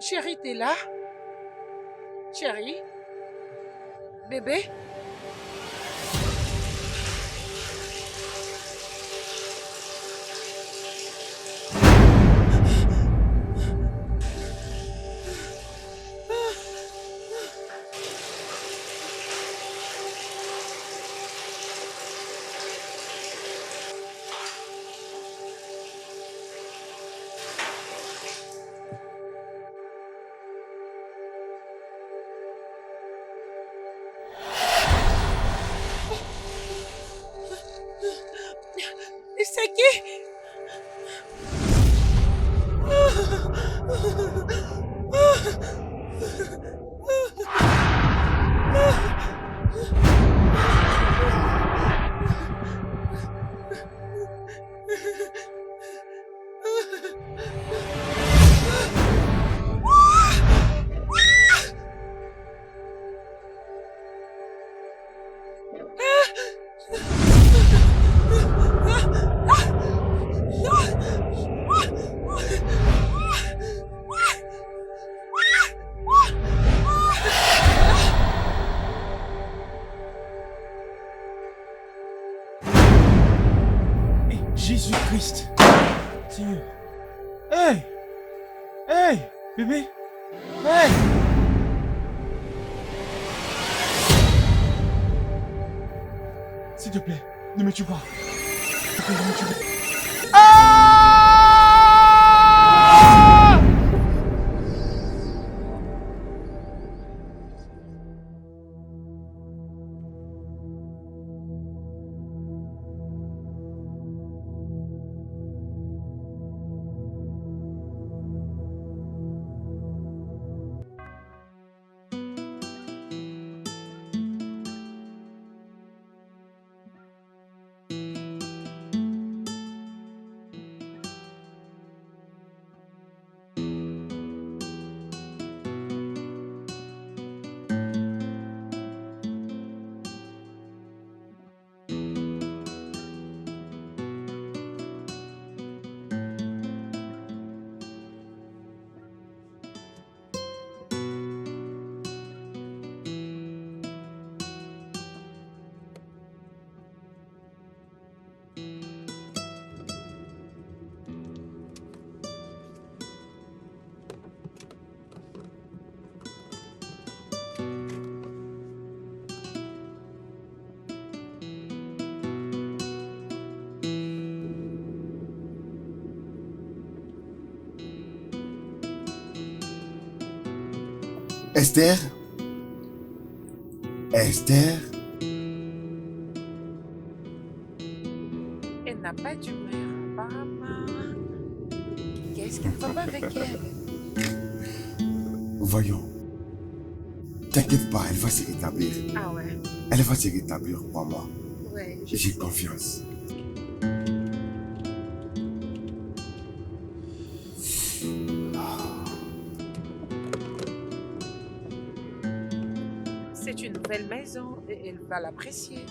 Chérie, t'es là? Chérie? Bébé? C'est qui? Jésus-Christ, Seigneur. Hey! Hey! Bébé! Hey! S'il te plaît, ne me tue pas. S'il te plaît, ne me tue pas. Ah! Esther? Esther? Elle n'a pas d'humeur, apparemment. Qu'est-ce qui ne va pas avec elle? Voyons. T'inquiète pas, elle va se rétablir. Ah ouais? Elle va se rétablir, crois-moi. Ouais, J'ai confiance. C'est une nouvelle maison et elle va l'apprécier.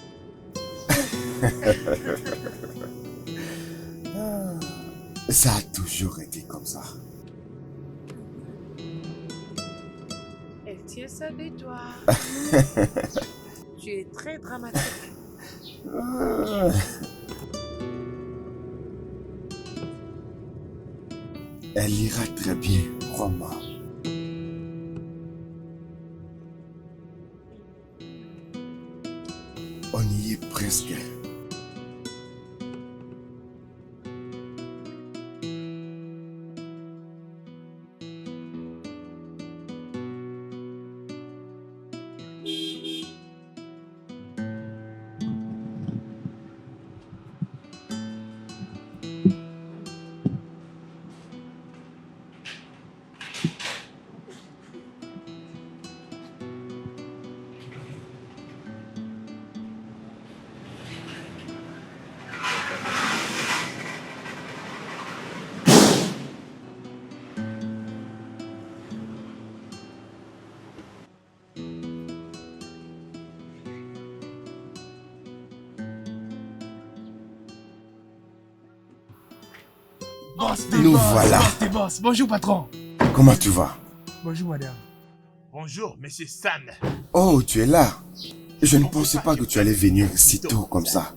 Ça a toujours été comme ça. Elle tient ça de toi. Tu es très dramatique. Elle ira très bien, crois-moi. On y est presque. Boss, Nous voilà. Boss. Bonjour, patron. Comment tu vas? Bonjour, madame. Bonjour, monsieur Sam. Oh, tu es là. Je ne pensais pas que tu allais venir si tôt comme ça.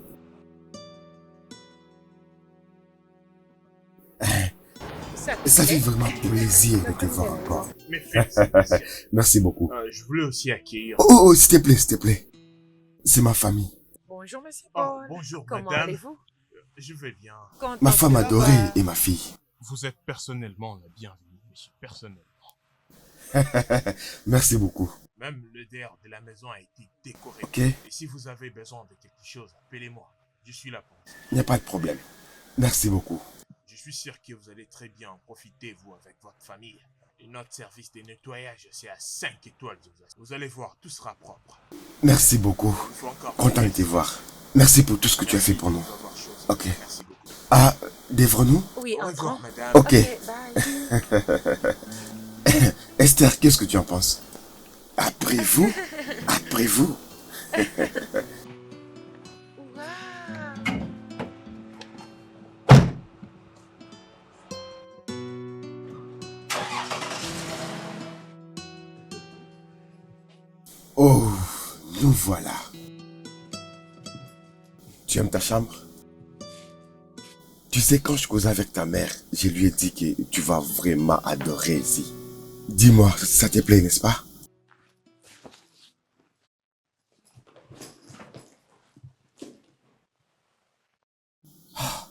Ça fait vraiment plaisir de te voir encore. Mes félicitations. Merci beaucoup. Je voulais aussi accueillir. Oh, s'il te plaît, s'il te plaît. C'est ma famille. Bonjour, monsieur Oh, Paul. bonjour, Comment madame. allez-vous? Je vais bien. Contente Ma femme de adorée revoir. et ma fille. Vous êtes personnellement la bienvenue, monsieur. Personnellement. Merci beaucoup. Même le dehors de la maison a été décoré. Ok, Et si vous avez besoin de quelque chose, appelez-moi. Je suis là pour vous. il n'y a pas de problème. Merci beaucoup. Je suis sûr que vous allez très bien en profiter, vous, avec votre famille. Et notre service de nettoyage, c'est à 5 étoiles. Vous allez voir, tout sera propre. Merci beaucoup. Il faut encore... Content de te voir. Merci pour tout ce que tu as fait pour nous. Ok. Merci beaucoup. Ah, Devre-nous? Oui, Au revoir, entrons. madame. Ok. Bye. Esther, qu'est-ce que tu en penses? Après vous? Après vous? Wow. Oh, nous voilà. Tu aimes ta chambre? Tu sais, quand je causais avec ta mère, je lui ai dit que tu vas vraiment adorer ici. Dis-moi, ça te plaît, n'est-ce pas? Ah.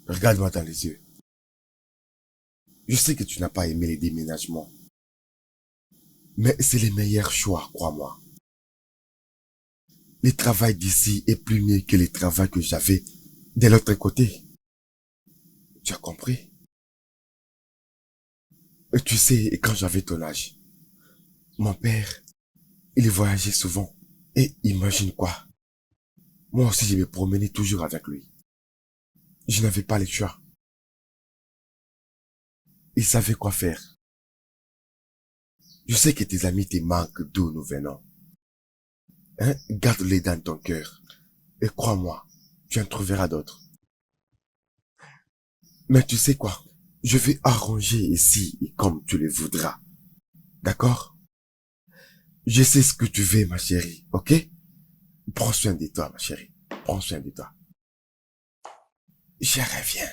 Regarde-moi dans les yeux. Je sais que tu n'as pas aimé les déménagements. Mais c'est le meilleur choix, crois-moi. Le travail d'ici est plus mieux que le travail que j'avais de l'autre côté. Tu as compris? Et tu sais, quand j'avais ton âge, mon père, il voyageait souvent. Et imagine quoi? Moi aussi, je me promenais toujours avec lui. Je n'avais pas le choix. Il savait quoi faire. Je sais que tes amis te manquent d'où nous venons. Hein? Garde-les dans ton cœur. Et crois-moi, tu en trouveras d'autres. Mais tu sais quoi? Je vais arranger ici comme tu le voudras. D'accord? Je sais ce que tu veux, ma chérie, ok? Prends soin de toi, ma chérie. Prends soin de toi. Je reviens.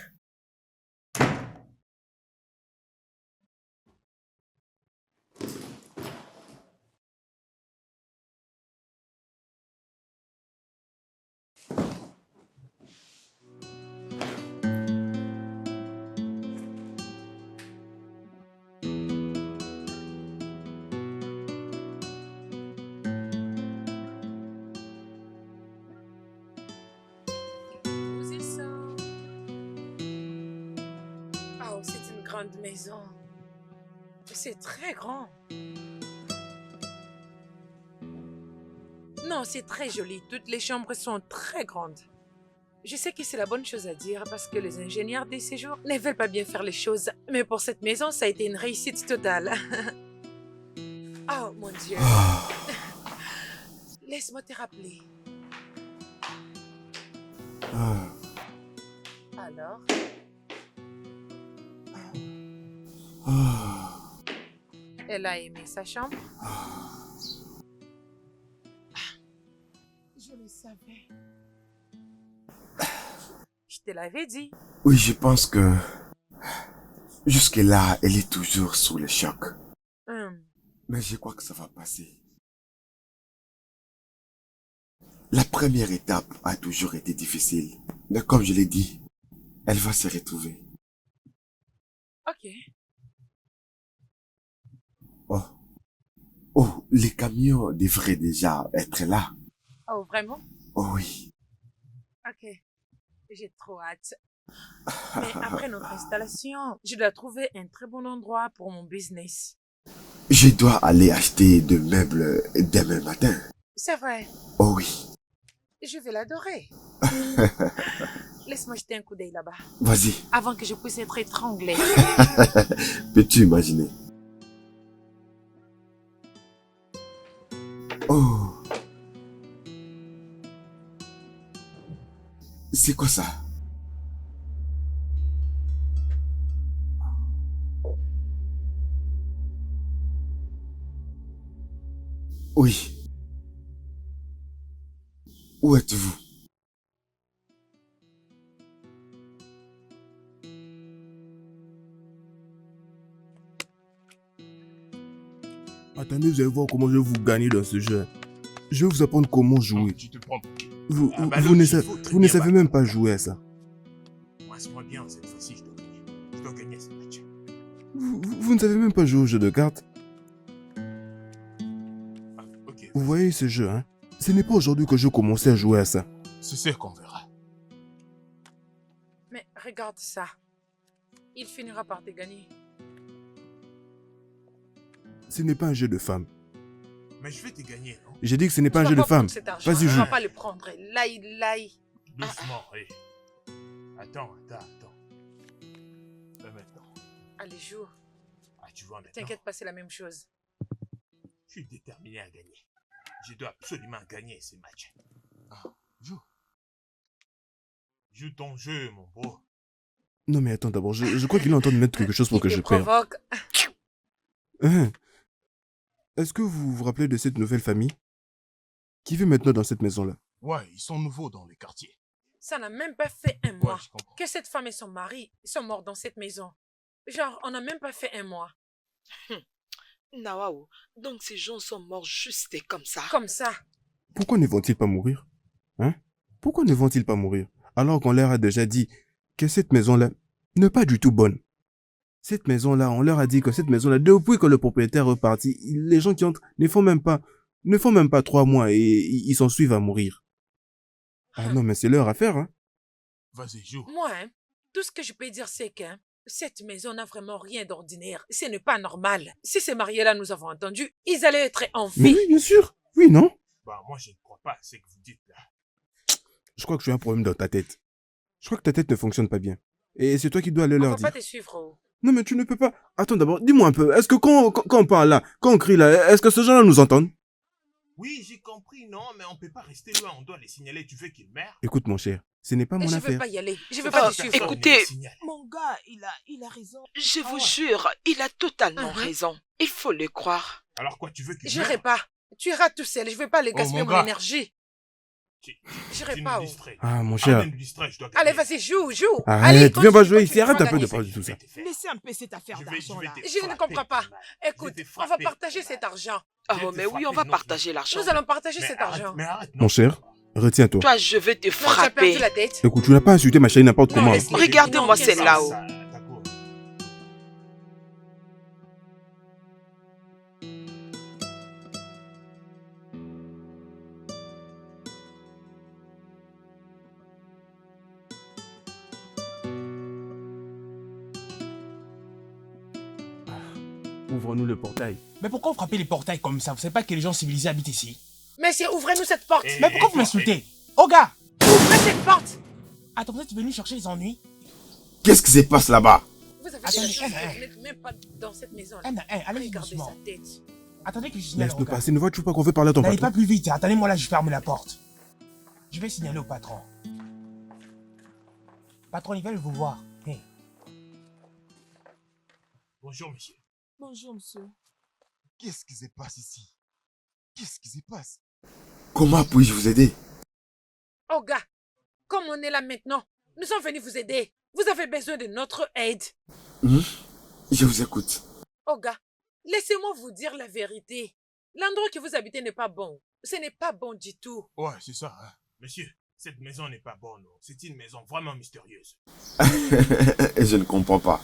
Vous y sont. Oh, c'est une grande maison. C'est très grand. Non, c'est très joli. Toutes les chambres sont très grandes. Je sais que c'est la bonne chose à dire parce que les ingénieurs des séjours ne veulent pas bien faire les choses. Mais pour cette maison, ça a été une réussite totale. Oh, mon Dieu. Laisse-moi te rappeler. Alors, elle a aimé sa chambre? Je le savais. Je te l'avais dit. Oui, je pense que jusque-là, elle est toujours sous le choc. Mais je crois que ça va passer. La première étape a toujours été difficile. Mais comme je l'ai dit, elle va se retrouver. Ok. Oh. Oh, les camions devraient déjà être là. Oh, vraiment? Oh oui. Ok. J'ai trop hâte. Mais après notre installation, je dois trouver un très bon endroit pour mon business. Je dois aller acheter des meubles demain matin. C'est vrai. Oh oui. Je vais l'adorer. Laisse-moi jeter un coup d'œil là-bas. Vas-y. Avant que je puisse être étranglée. Peux-tu imaginer? Oh. C'est quoi ça? Oui. Où êtes-vous? Attendez, vous allez voir comment je vais vous gagner dans ce jeu. Je vais vous apprendre comment jouer. Tu te prends pour qui? Vous, Ah, vous, bah vous non, ne, il sa- faut très vous ne bien savez battre. même pas jouer à ça. Passe-moi bien, cette fois-ci, je dois gagner. Je dois gagner ce match. Vous ne savez même pas jouer au jeu de cartes. Ah, ok. Vous voyez ce jeu, hein? Ce n'est pas aujourd'hui que je commençais à jouer à ça. C'est ce qu'on verra. Mais regarde ça. Il finira par te gagner. Ce n'est pas un jeu de femmes. Mais je vais te gagner, non? J'ai dit que ce n'est pas un Tu jeu vas de femmes. prendre cet argent. Vas-y, Tu joue. vas pas le prendre. Là. Doucement, hé. Attends. Et maintenant? Allez, joue. Ah, tu vois maintenant? T'inquiète pas, c'est la même chose. Je suis déterminé à gagner. Je dois absolument gagner ces matchs. Ah, joue. Joue ton jeu, mon beau. Non mais attends d'abord, je crois qu'il est en train de mettre quelque chose pour Il que te je perde. provoque. Hein? Est-ce que vous vous rappelez de cette nouvelle famille? Qui vit maintenant dans cette maison-là? Ouais, ils sont nouveaux dans les quartiers. Ça n'a même pas fait un Ouais, mois je comprends. que cette femme et son mari sont morts dans cette maison. Genre, on n'a même pas fait un mois. Nawao, donc ces gens sont morts juste comme ça. Comme ça. Pourquoi ne vont-ils pas mourir? Hein? Pourquoi ne vont-ils pas mourir? Alors qu'on leur a déjà dit que cette maison-là n'est pas du tout bonne. Cette maison-là, on leur a dit que cette maison-là, depuis que le propriétaire est reparti, les gens qui entrent ne font même pas 3 mois et ils s'en suivent à mourir. Ah non, mais c'est leur affaire, hein? Vas-y, joue. Moi, hein, tout ce que je peux dire, c'est que cette maison n'a vraiment rien d'ordinaire. Ce n'est pas normal. Si ces mariés-là nous avons entendus, ils allaient être en Mais vie. oui, bien sûr. Oui, non? Bah, moi, je ne crois pas à ce que vous dites là. Je crois que tu as un problème dans ta tête. Je crois que ta tête ne fonctionne pas bien. Et c'est toi qui dois aller On leur va dire. pas te suivre. Oh. Non, mais tu ne peux pas. Attends d'abord, dis-moi un peu. Est-ce que quand on parle là, quand on crie là, est-ce que ces gens-là nous entendent? Oui, j'ai compris, non, mais on peut pas rester loin. On doit les signaler. Tu veux qu'ils meurent? Écoute, mon cher, ce n'est pas mon Je veux affaire. pas y aller. Je veux Ah, pas te suivre. écoutez, Mon gars, il a raison. Je Ah vous ouais. jure, il a totalement Mhm. raison. Il faut le croire. Alors quoi, tu veux qu'ils J'irai meurent? pas. Tu iras tout seul. Je vais pas les Oh, gaspiller mon mon gars. énergie. J'irai Tu pas. nous Oh. distrais. Ah, mon cher. Arrête de nous distraire, je dois Allez, gagner. vas-y, joue. Arrête, Allez, viens continue, pas jouer ici. continue, Arrête tu un vas peu de gagner. parler de tout ça. Laissez un peu cette affaire d'argent là. Je ne comprends pas. Écoute, on va partager cet argent. Oh, mais oui, on va partager l'argent. Nous allons partager Mais cet arrête, argent. mais arrête, non. Mon cher, retiens-toi. Toi, je vais te Non, tu as frapper. perdu la tête. Écoute, tu n'as pas insulté ma chérie n'importe Non, comment. laisse-les. Regardez-moi Non, celle-là. tiens, Oh. Ça, d'accord. Ouvre-nous le portail. Mais pourquoi vous frappez les portails comme ça? Vous savez pas que les gens civilisés habitent ici? Messieurs, ouvrez-nous cette porte. Eh, Mais pourquoi eh, vous m'insultez? Oh gars! Ouvrez cette porte. Attends, vous êtes venu chercher les ennuis? Qu'est-ce qui se passe là-bas? Vous avez Attendez, la chance hein. de n'être même pas dans cette maison. Un à un, allez Regardez doucement. sa tête. Attendez que je signale au Laisse-nous gars. passer, ne vois-tu pas qu'on veut parler à ton N'allez patron? pas plus vite, attendez-moi là, je ferme la porte. Je vais signaler au patron. Patron, ils veulent vous voir. Hey. Bonjour, monsieur. Bonjour, monsieur. Qu'est-ce qui se passe ici? Qu'est-ce qui se passe? Comment puis-je vous aider? Oh gars, comme on est là maintenant, nous sommes venus vous aider. Vous avez besoin de notre aide. Je vous écoute. Oh gars, laissez-moi vous dire la vérité. L'endroit que vous habitez n'est pas bon. Ce n'est pas bon du tout. Ouais, c'est ça. Hein. Monsieur, cette maison n'est pas bonne. C'est une maison vraiment mystérieuse. Je ne comprends pas.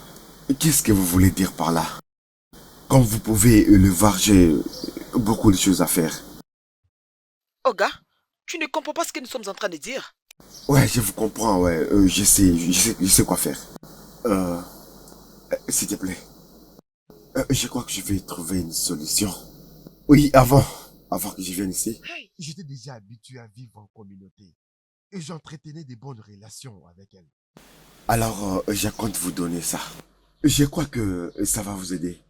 Qu'est-ce que vous voulez dire par là? Comme vous pouvez le voir, j'ai beaucoup de choses à faire. Oh gars, tu ne comprends pas ce que nous sommes en train de dire? Ouais, je vous comprends, ouais. Je sais quoi faire. S'il te plaît. Je crois que je vais trouver une solution. Oui, avant que je vienne ici. J'étais déjà habitué à vivre en communauté. Et j'entretenais des bonnes relations avec elle. Alors, je compte vous donner ça. Je crois que ça va vous aider.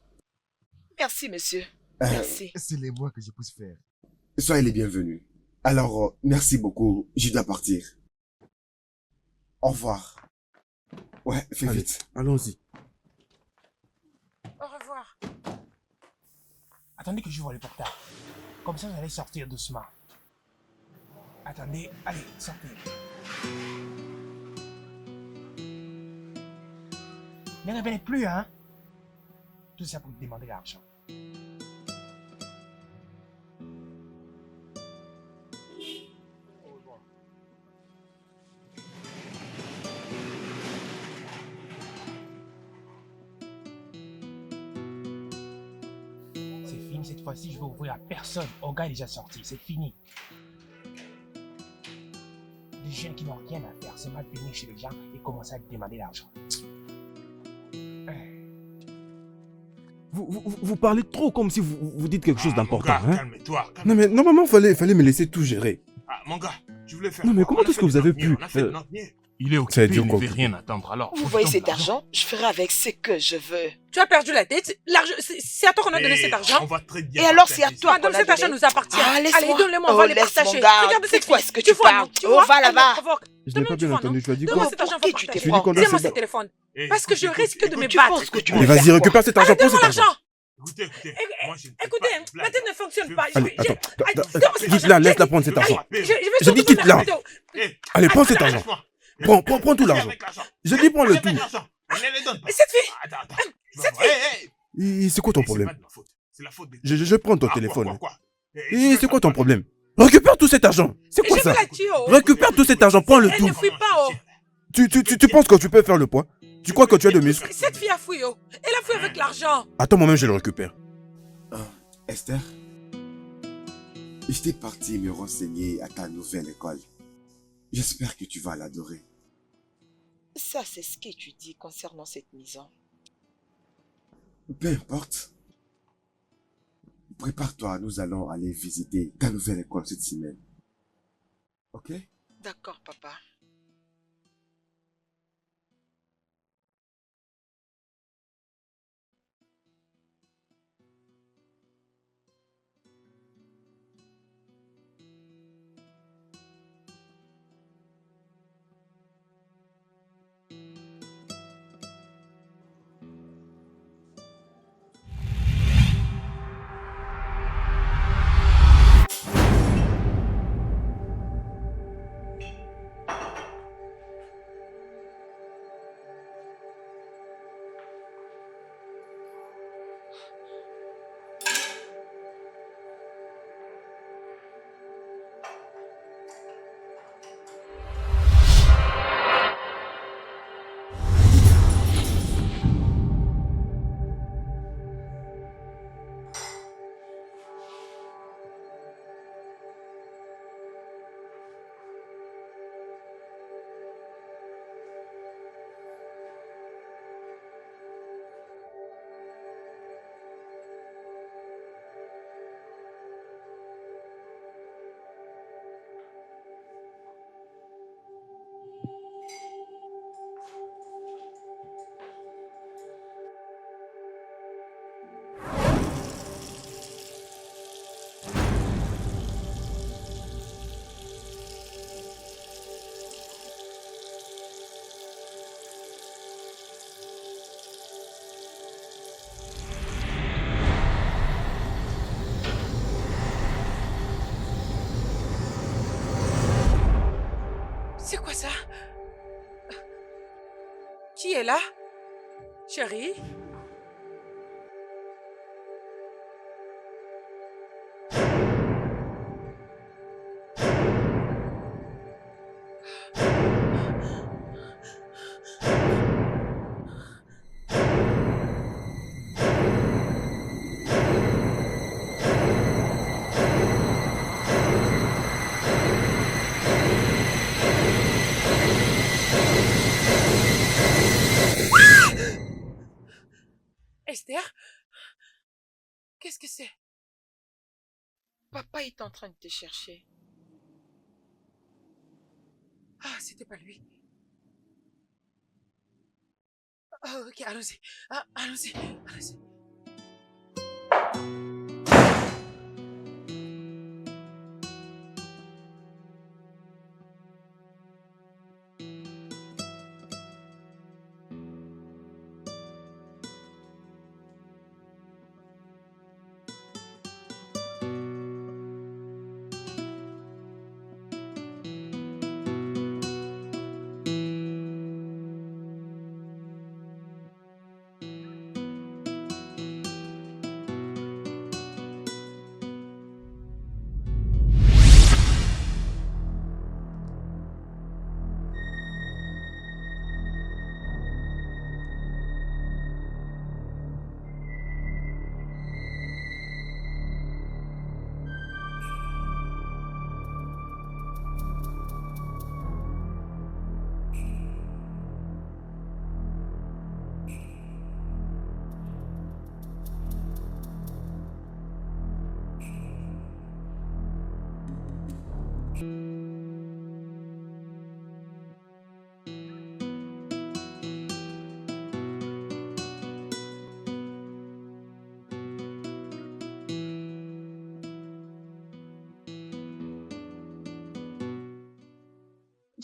Merci, monsieur. Euh, Merci. C'est les moins que je puisse faire. Soyez les bienvenus. Alors, merci beaucoup. Je dois partir. Au revoir. Ouais, fais Allez, vite. allons-y. Au revoir. Attendez que j'ouvre le portail. Comme ça, vous allez sortir doucement. Attendez, allez, sortez. Ne revenez plus, hein? Tout ça pour demander l'argent. C'est fini cette fois-ci, je vais ouvrir à personne. Olga est déjà sorti, c'est fini. Des gens qui n'ont rien à faire, seulement venir chez les gens et commencer à demander l'argent. Vous parlez trop comme si vous dites quelque chose d'important. Mon gars, Hein? calme-toi. Non mais normalement, fallait me laisser tout gérer. Ah, mon gars, tu voulais faire Non, mais quoi? comment On a est-ce fait que vous de avez notre mieux, pu, on a fait de notre mieux. Il est Ça occupé, a il dit ne quoi, veut occupé? rien attendre alors. Vous faut voyez lui cet donner l'argent. argent? Je ferai avec ce que je veux. Tu as perdu la tête. L'argent, c'est à toi qu'on a donné Et cet On argent. va très bien Et alors, c'est à partager toi ça. qu'on Madame, a cet argent donné. nous appartient. Ah, laisse-moi. Allez, donne-le-moi, on va Oh, les laisse, partager. mon gars. Regarde C'est cette quoi fille. ce que tu vois, parles? non, tu Oh, vois, va elle me là-bas. provoque. Je n'ai Donne-moi, pas tu bien vois, non? entendu, tu as dit Donne-moi quoi? cet argent, on Pour va qui tu partager. te Tu dis prends? qu'on doit Donne-moi se ce téléphone. Eh, Parce que je écoute, risque de écoute, me tu battre. penses que tu Allez, peux vas-y, faire récupère cet argent, prends Donne-moi cet argent. l'argent. Écoutez, moi je ne fais Écoutez, pas de ma blague. tête ne fonctionne pas. Allez, attends. Donne-moi cet Quitte-la, argent. laisse-la prendre cet Je vais argent. frapper. Je vais J'ai dit surtout quitte te là. mettre Eh, Allez, prends cet argent. lâche-moi. Prends tout l'argent. Avec l'argent. Je dis prends le tout. Avec l'argent. On ne les donne pas. Cette fille. Attends. Cette C'est quoi ton C'est problème? pas de ma faute. C'est la faute des... Je prends ton Ah, téléphone. quoi Et c'est quoi ton problème? Récupère tout cet argent. C'est quoi Je ça? vais la tuer. Oh. Récupère tout cet argent, prends le Elle tout. ne fuit pas. Oh. Tu penses que tu peux faire le poids? Tu crois que tu as de muscles? Cette fille a fouillé. Oh. Elle a fouillé avec l'argent. Attends, moi-même je le récupère. Esther, j'étais parti me renseigner à ta nouvelle école. J'espère que tu vas l'adorer. Ça, c'est ce que tu dis concernant cette maison. Peu importe. Prépare-toi, nous allons aller visiter ta nouvelle école cette semaine. Ok? D'accord, papa. C'est quoi ça? Qui est là? Chérie? Esther? Qu'est-ce que c'est? Papa est en train de te chercher. Ah, c'était pas lui. Ah, ok, allons-y. Ah, allons-y. Allons-y.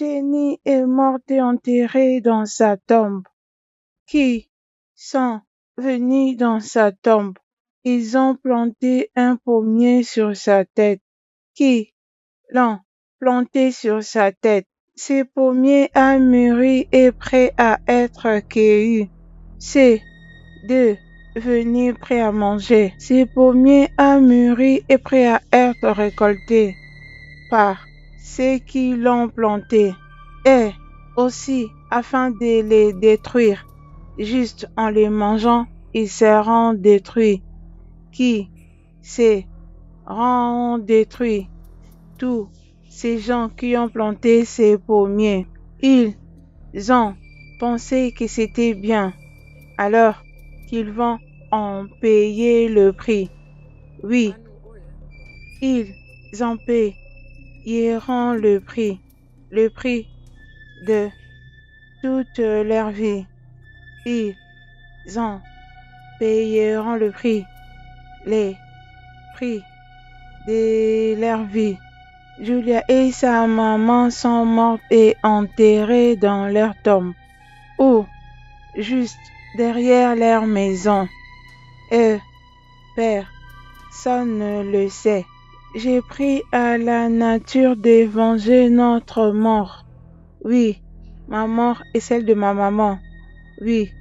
Jenny est morte et enterrée dans sa tombe. Qui sont venus dans sa tombe? Ils ont planté un pommier sur sa tête. Qui l'ont planté sur sa tête? Ce pommier a mûri et prêt à être cueilli. C'est devenu prêt à manger. Ce pommier a mûri et prêt à être récolté par ceux qui l'ont planté, et aussi afin de les détruire. Juste en les mangeant, ils seront détruits. Qui seront détruits? Tous ces gens qui ont planté ces pommiers. Ils ont pensé que c'était bien, alors qu'ils vont en payer le prix. Oui, ils en payeront le prix de toute leur vie. Ils en payeront le prix, les prix de leur vie. Julia et sa maman sont mortes et enterrées dans leur tombe, ou juste derrière leur maison. Et personne ne le sait. J'ai pris à la nature de venger notre mort. Oui, ma mort et celle de ma maman. Oui,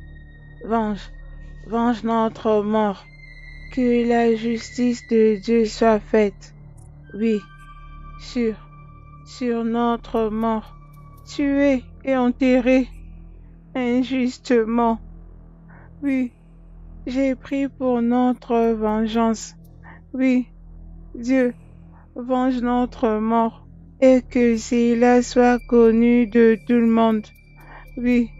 venge notre mort. Que la justice de Dieu soit faite. Oui, sur notre mort, tuée et enterrée injustement. Oui, j'ai pris pour notre vengeance. Oui, Dieu, venge notre mort, et que cela soit connu de tout le monde. Oui,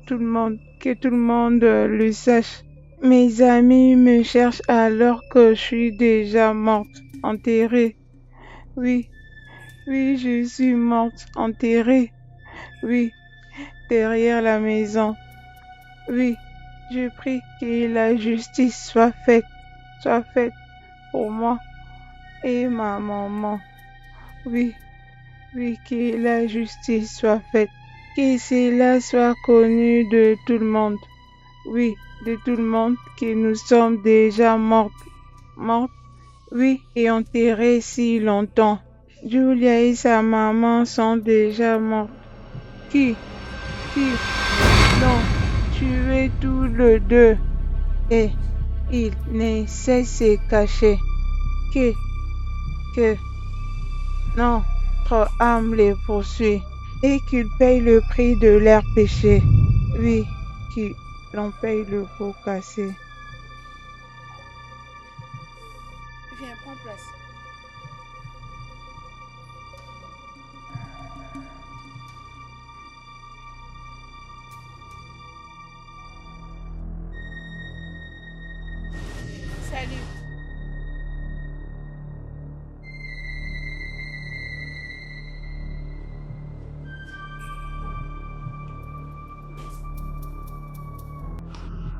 tout le monde, que tout le monde le sache. Mes amis me cherchent alors que je suis déjà morte, enterrée. Oui, oui, je suis morte, enterrée. Oui, derrière la maison. Oui, je prie que la justice soit faite pour moi et ma maman. Oui, oui, que la justice soit faite, que cela soit connu de tout le monde. Oui, de tout le monde, que nous sommes déjà mortes, oui, et enterrées si longtemps. Julia et sa maman sont déjà mortes. Qui l'ont tué tous les deux, et ils ne cessent de se cacher. Que notre âme les poursuit et qu'ils payent le prix de leurs péchés. Oui, qu'ils en payent le pot cassé. Viens, prends place. Salut.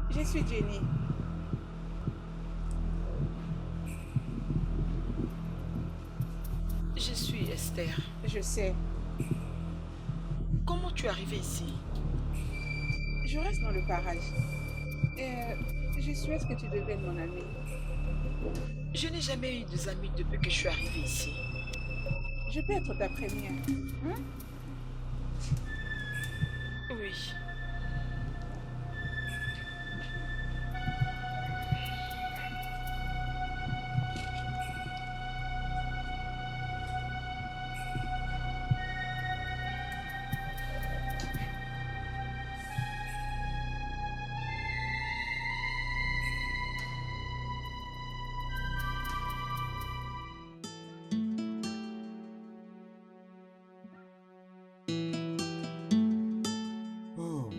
Je suis Jenny. Je suis Esther. Je sais. Comment tu es arrivée ici? Je reste dans le parage. Je souhaite que tu deviennes mon ami. Je n'ai jamais eu des amis depuis que je suis arrivée ici. Je peux être ta première. Hein? Oui. Oh,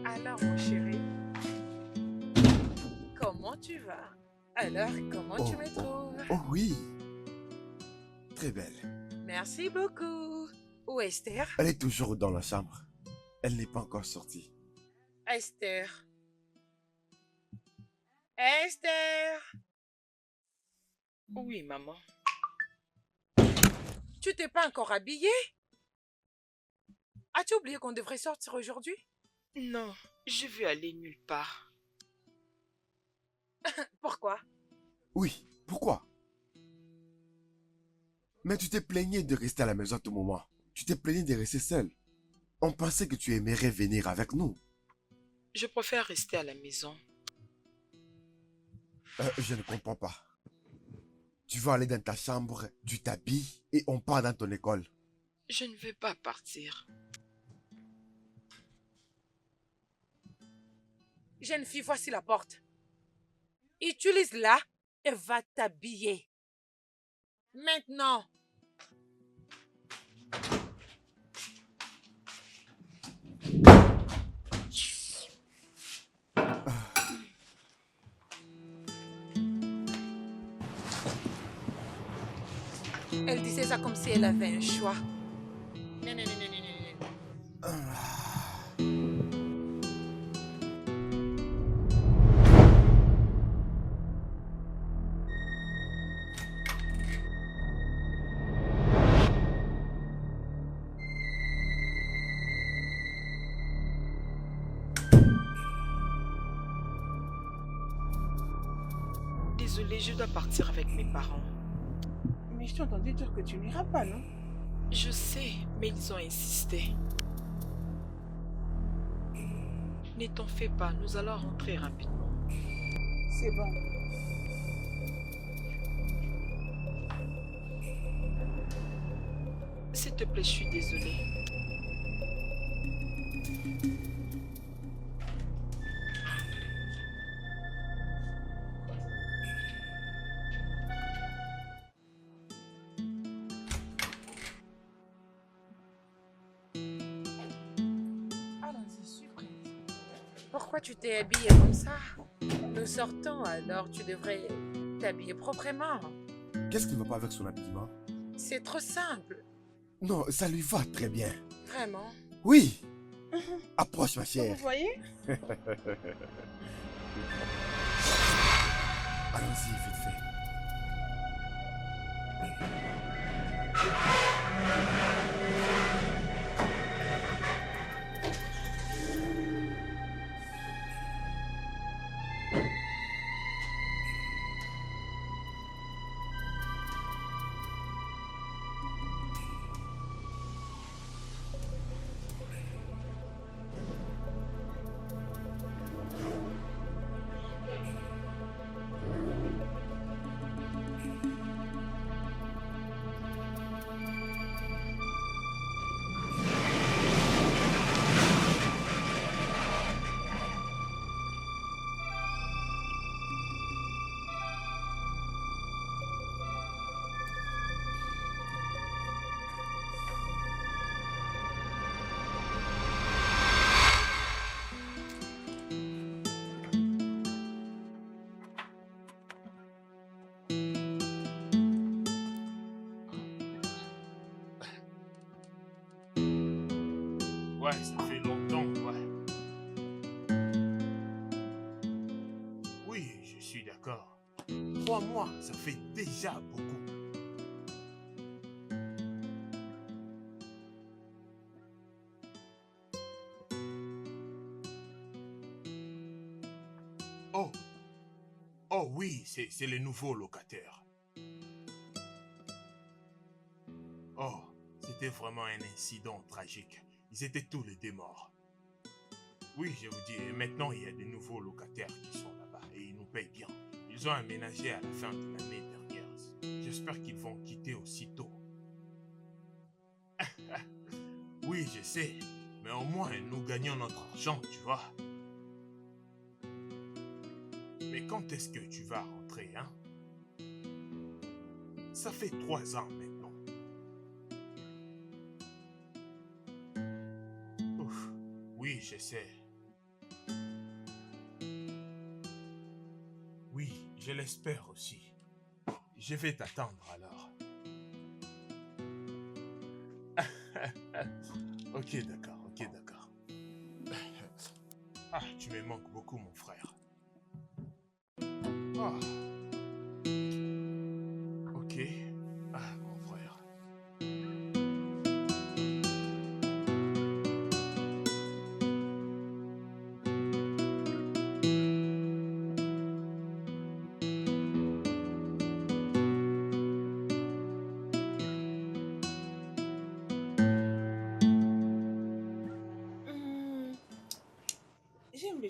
Alors, mon chéri, comment tu vas? Alors, comment tu me trouves? oh oui. Très belle. Merci beaucoup. Où est Esther? Elle est toujours dans la chambre. Elle n'est pas encore sortie. Esther. Esther. Oui, maman. Tu t'es pas encore habillée? As-tu oublié qu'on devrait sortir aujourd'hui? Non, je veux aller nulle part. Pourquoi? Oui, pourquoi? Mais tu t'es plaigné de rester à la maison à tout moment. Tu t'es plaigné de rester seul. On pensait que tu aimerais venir avec nous. Je préfère rester à la maison. Je ne comprends pas. Tu vas aller dans ta chambre, tu t'habilles et on part dans ton école. Je ne veux pas partir. Jeune fille, voici la porte. Utilise-la et va t'habiller. Maintenant. Elle disait ça comme si elle avait un choix. Non, non, non, non, non, non, non. Désolée, je dois partir avec mes parents. Mais je t'ai entendu dire que tu n'iras pas, non? Je sais, mais ils ont insisté. Ne t'en fais pas, nous allons rentrer rapidement. C'est bon. S'il te plaît, je suis désolée. Allons-y, suis prête. Pourquoi tu t'es habillée comme ça? Nous sortons, alors tu devrais t'habiller proprement. Qu'est-ce qui ne va pas avec son habillement? C'est trop simple. Non, ça lui va très bien. Vraiment. Oui. Approche ma Vous chère. voyez? Allons-y, vite fait. Ouais, ça fait longtemps, ouais. Oui, je suis d'accord. 3 mois, ça fait déjà beaucoup. Oh, oh oui, c'est le nouveau locataire. Oh, c'était vraiment un incident tragique. Ils étaient tous les deux morts. Oui, je vous dis, et maintenant il y a de nouveaux locataires qui sont là-bas et ils nous payent bien. Ils ont aménagé à la fin de l'année dernière. J'espère qu'ils vont quitter aussitôt. Oui, je sais, mais au moins nous gagnons notre argent, tu vois. Mais quand est-ce que tu vas rentrer, hein? Ça fait 3 ans maintenant. Ouf, oui, je sais. Oui, je l'espère aussi. Je vais t'attendre alors. Ok, d'accord, ok, d'accord. Ah, tu me manques beaucoup, mon frère. Ah.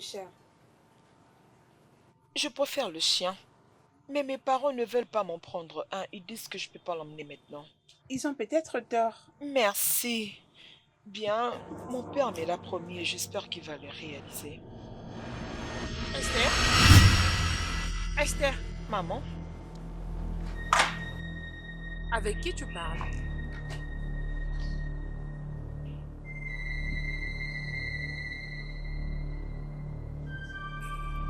chat. Je préfère le chien. Mais mes parents ne veulent pas m'en prendre un. Ils disent que je ne peux pas l'emmener maintenant. Ils ont peut-être tort. Merci. Bien, mon père me l'a promis et j'espère qu'il va le réaliser. Esther? Esther, Maman, avec qui tu parles?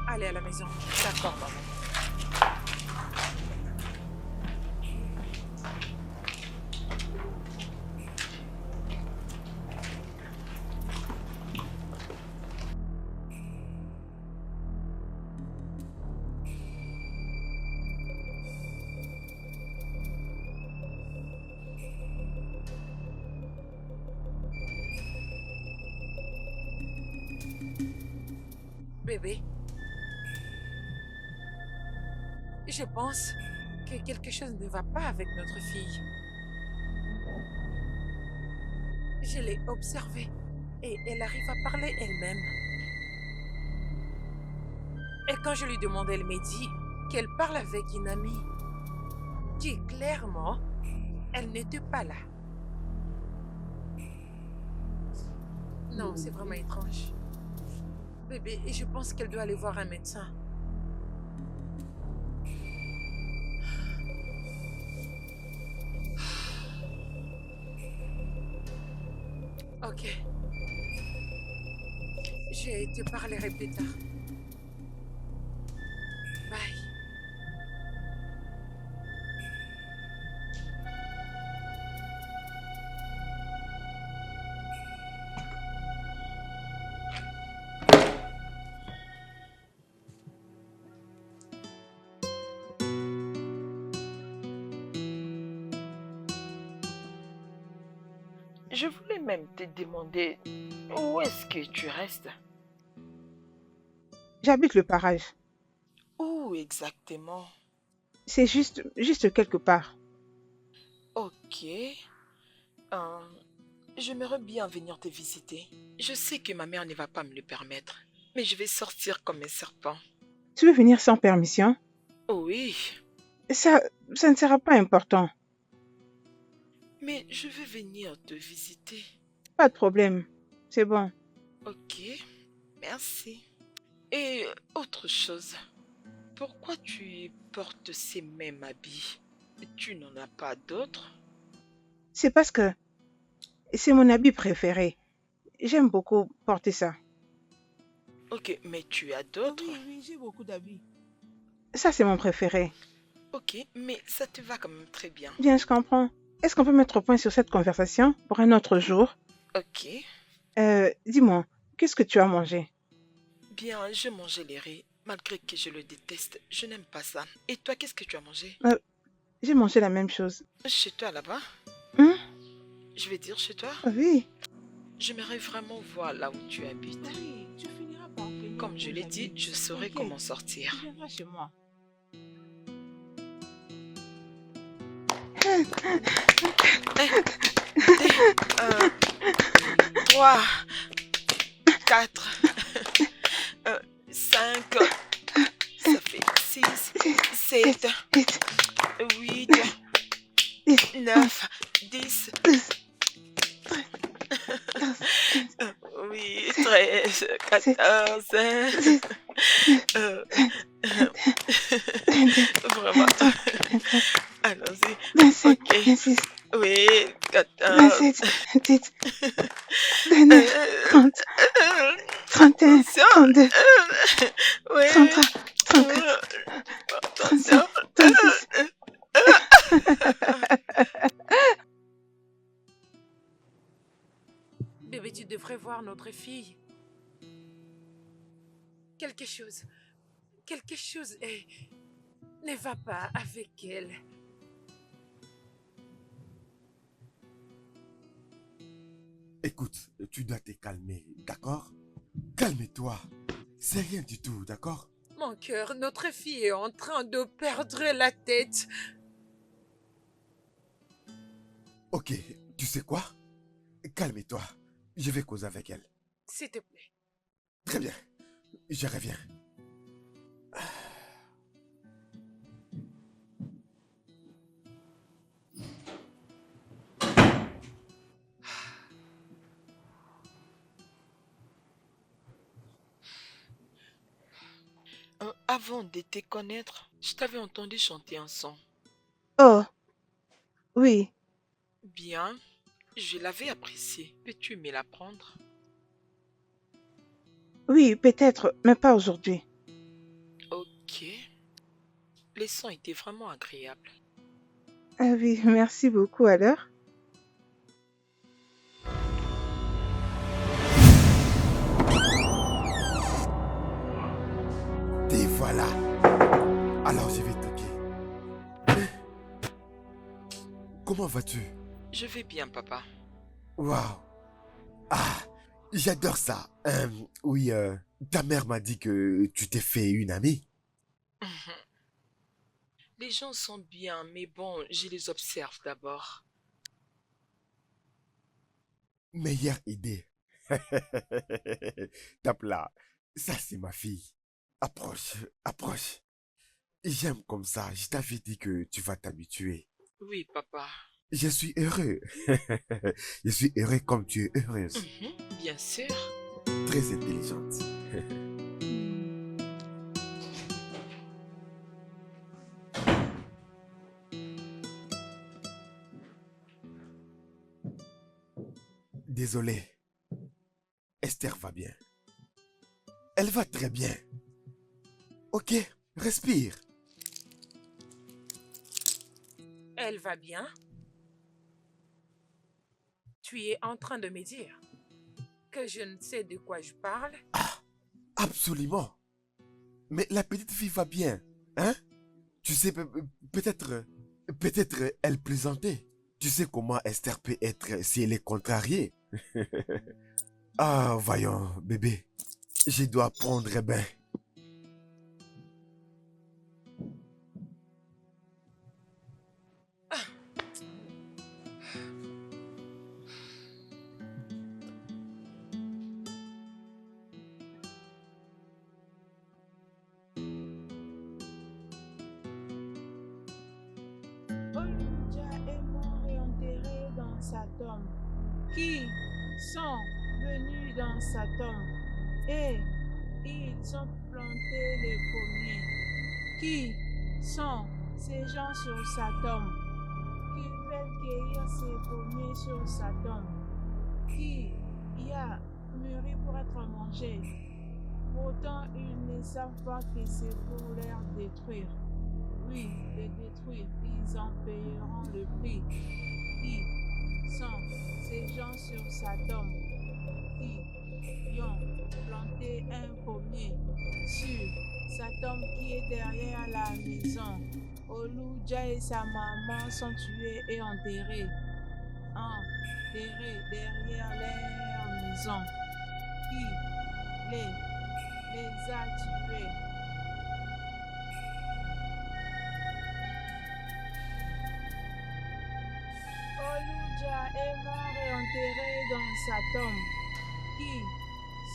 Allez à la maison. d'accord, maman. Bébé, je pense que quelque chose ne va pas avec notre fille. Je l'ai observée et elle arrive à parler elle-même. Et quand je lui demandais, elle m'a dit qu'elle parle avec une amie qui, clairement, elle n'était pas là. Non, c'est vraiment étrange. Bébé, et je pense qu'elle doit aller voir un médecin. Ok. Je te parlerai plus tard. Bye. Je voulais même te demander où est-ce que tu restes? J'habite le parage. Où exactement? C'est juste quelque part. Ok. Euh, J'aimerais bien venir te visiter. Je sais que ma mère ne va pas me le permettre, mais je vais sortir comme un serpent. Tu veux venir sans permission? Oui, Ça ne sera pas important. mais je veux venir te visiter. Pas de problème. C'est bon. Ok, merci. Et autre chose, pourquoi tu portes ces mêmes habits? Tu n'en as pas d'autres? C'est parce que c'est mon habit préféré. J'aime beaucoup porter ça. Ok, mais tu as d'autres? Oui, j'ai beaucoup d'habits. Ça, c'est mon préféré. Ok, mais ça te va quand même très bien. Bien, je comprends. Est-ce qu'on peut mettre au point sur cette conversation pour un autre jour? Ok, Dis-moi, qu'est-ce que tu as mangé? bien, je mangeais les riz, malgré que je le déteste. Je n'aime pas ça. Et toi, qu'est-ce que tu as mangé? J'ai mangé la même chose. Chez toi là-bas? Hein? Je vais dire chez toi? Oui. J'aimerais vraiment voir là où tu habites. Oui, tu finiras par venir. Comme je l'ai dit, je saurai comment Tu sortir. viendras chez moi. 3, 4, 5, ça fait 6, 7, 8, 9, 10, oui, 13, 14, vraiment. Allons-y. 25, Ok. 26, Oui, 14. 27, 28, 29, 30, 31, Attention. 32, Oui. 33, 34, Attention. 36. Bébé, tu devrais voir notre fille. Quelque chose ne va pas avec elle. Écoute, tu dois te calmer, d'accord? Calme-toi. C'est rien du tout, d'accord? Mon cœur, notre fille est en train de perdre la tête. Ok, tu sais quoi? Calme-toi. Je vais causer avec elle. S'il te plaît. Très bien. Je reviens. Avant de te connaître, je t'avais entendu chanter un son. Oh, oui. Bien, je l'avais apprécié. Peux-tu me l'apprendre? Oui, peut-être, mais pas aujourd'hui. Ok. Les sons étaient vraiment agréables. Ah oui, merci beaucoup alors. Et voilà. Alors je vais toquer. Comment vas-tu? Je vais bien, papa. Waouh. Ah, j'adore ça. Oui, ta mère m'a dit que tu t'es fait une amie. Les gens sont bien, mais bon, je les observe d'abord. Meilleure idée. Tape là. Ça, c'est ma fille. Approche, approche. J'aime comme ça. Je t'avais dit que tu vas t'habituer. Oui, papa. Je suis heureux. Je suis heureux comme tu es heureuse. Bien sûr. Très intelligente. Désolé. Esther va bien. Elle va très bien. Ok, respire. Elle va bien? Tu es en train de me dire que je ne sais de quoi je parle? Absolument. Mais la petite fille va bien. Hein? Tu sais, peut-être elle plaisantait. Tu sais comment Esther peut être si elle est contrariée. Ah, voyons, bébé. Je dois prendre bain. Olivia est mort et enterré dans sa tombe. Qui sont venus dans sa tombe et ils ont planté les pommiers. Qui sont ces gens sur sa tombe qui veulent cueillir ces pommiers sur sa tombe qui y a mûri pour être mangé. Pourtant, ils ne savent pas que c'est pour les détruire. Oui, les détruire, ils en payeront le prix. Qui sont ces gens sur sa tombe qui ont planté un pommier sur sa tombe qui est derrière la maison. Oluja et sa maman sont tués et enterrés derrière leur maison. Qui les a tués? Oluja est mort et enterré dans sa tombe. Qui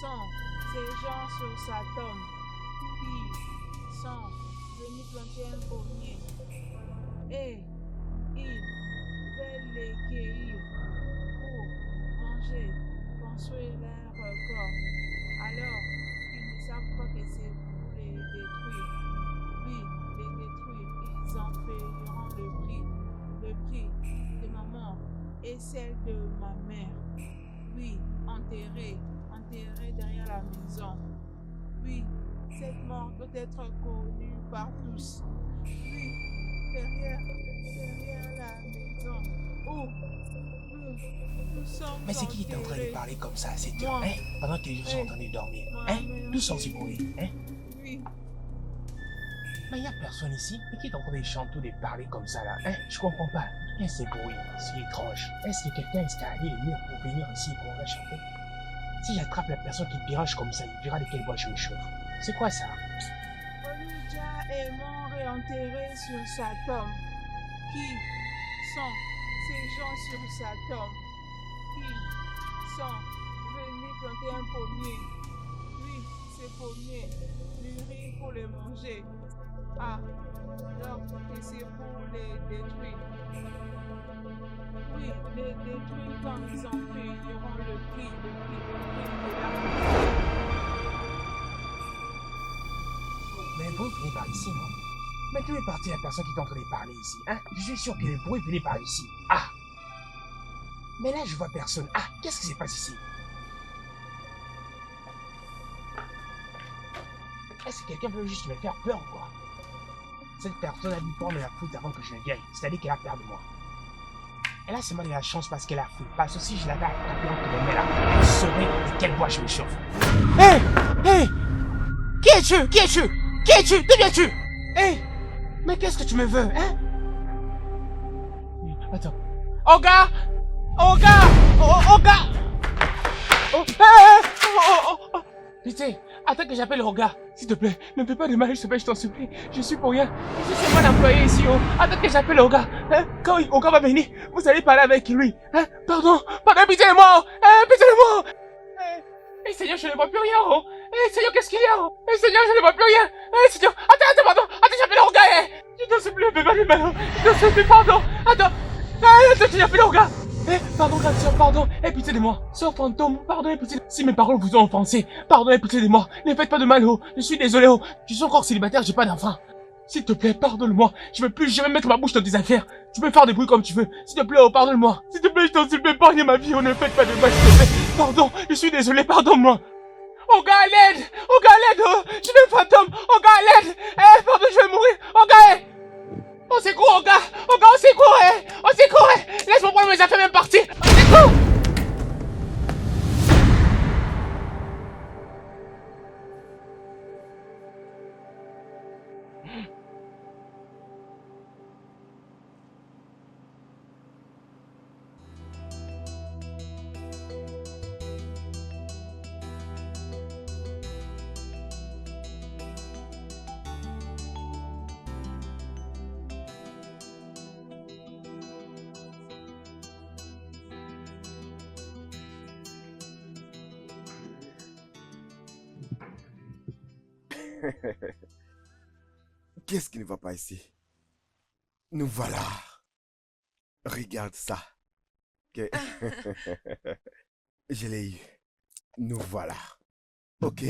sont ces gens sur sa tombe qui sont venus planter un pommier et ils veulent les cueillir pour manger, construire leur corps, alors qu'ils ne savent pas que c'est pour les détruire. Oui, les détruire, ils en payeront le prix de ma mort et celle de ma mère. Oui, enterrée derrière la maison. Oui, cette mort doit être connue par tous. Oui, derrière la maison. Oh, nous sommes Mais c'est qui est en train de enterrés. parler comme ça, c'est toi, Moi. hein? Pendant que les gens sont en train de dormir, hein? D'où sont ces bruits, hein? Oui, Mais il n'y a personne ici. Mais qui est en train de chanter ou de parler comme ça, là, hein? Je comprends pas. Qu'est-ce que c'est bruit? C'est étrange. Est-ce que quelqu'un est escaladé le mur pour venir ici et qu'on va chanter? Si j'attrape la personne qui dérange comme ça, il verra de quel bois je me chauffe. C'est quoi ça? Oluja est mort et enterré sur sa tombe. Qui sont ces gens sur sa tombe qui sont venus planter un pommier? Oui, ces pommiers mûris pour les manger. Ah, donc que c'est pour les détruire. Oui, les détruire quand ils en paieront le prix de la... Mais le bruit finit par ici, non? Mais d'où est partie la personne qui est en train de parler ici, hein? Je suis sûr que le bruit finit par ici. Ah! Mais là, je vois personne. Ah, qu'est-ce qui se passe ici? Est-ce que quelqu'un veut juste me faire peur ou quoi? Cette personne a dû prendre la foudre avant que je ne vienne. C'est-à-dire qu'elle a peur de moi. Et là, c'est moi de la chance parce qu'elle a fou. Parce que si je l'avais attrapée entre les mains là, elle saurait de quelle voie je me chauffe. Hé! Hé! Qui es-tu? Qui es-tu? Qui es-tu? D'où viens-tu? Hé! Mais qu'est-ce que tu me veux, hein? Attends. Olga! Olga! Olga! Oh, Pitié, attends que j'appelle Olga. S'il te plaît, ne me fais pas de mal, s'il te plaît, je t'en supplie. Je suis pour rien. Je suis seulement l'employé ici, oh. Attends que j'appelle Olga. Hein? Quand Olga va venir, vous allez parler avec lui. Hein? Pardon, pitié de moi. Pitié de moi. Seigneur, je ne vois plus rien, oh. Seigneur, qu'est-ce qu'il y a, oh? Seigneur, je ne vois plus rien. Seigneur, attends, pardon. Attends, j'appelle Olga, Je t'en supplie, ne me fais pas de mal, oh. Je t'en supplie, pardon. Attends, j'appelle Olga. Pardon, grande sœur, pardon, pitié de moi. Sœur fantôme, pardon, pitié. Si mes paroles vous ont offensé, pardon, pitié de moi. Ne faites pas de mal, oh. Je suis désolé, oh. Je suis encore célibataire, j'ai pas d'enfant. S'il te plaît, pardonne-moi. Je veux plus jamais mettre ma bouche dans tes affaires. Tu peux faire des bruits comme tu veux. S'il te plaît, oh, pardonne-moi. S'il te plaît, je t'en supplie, épargne ma vie, oh. Ne faites pas de mal, s'il te plaît. Pardon, je suis désolé, pardonne-moi. Olga, à l'aide! Olga, à l'aide, oh. Je suis un fantôme. Olga, à l'aide. Pardon, je vais mourir. Olga, Au secours, Olga! Olga, au secours, Au secours, Laisse-moi prendre mes affaires, même partir! Au secours! Qu'est-ce qui ne va pas ici? Nous voilà. Regarde ça. Ok. Je l'ai eu. Nous voilà. Ok?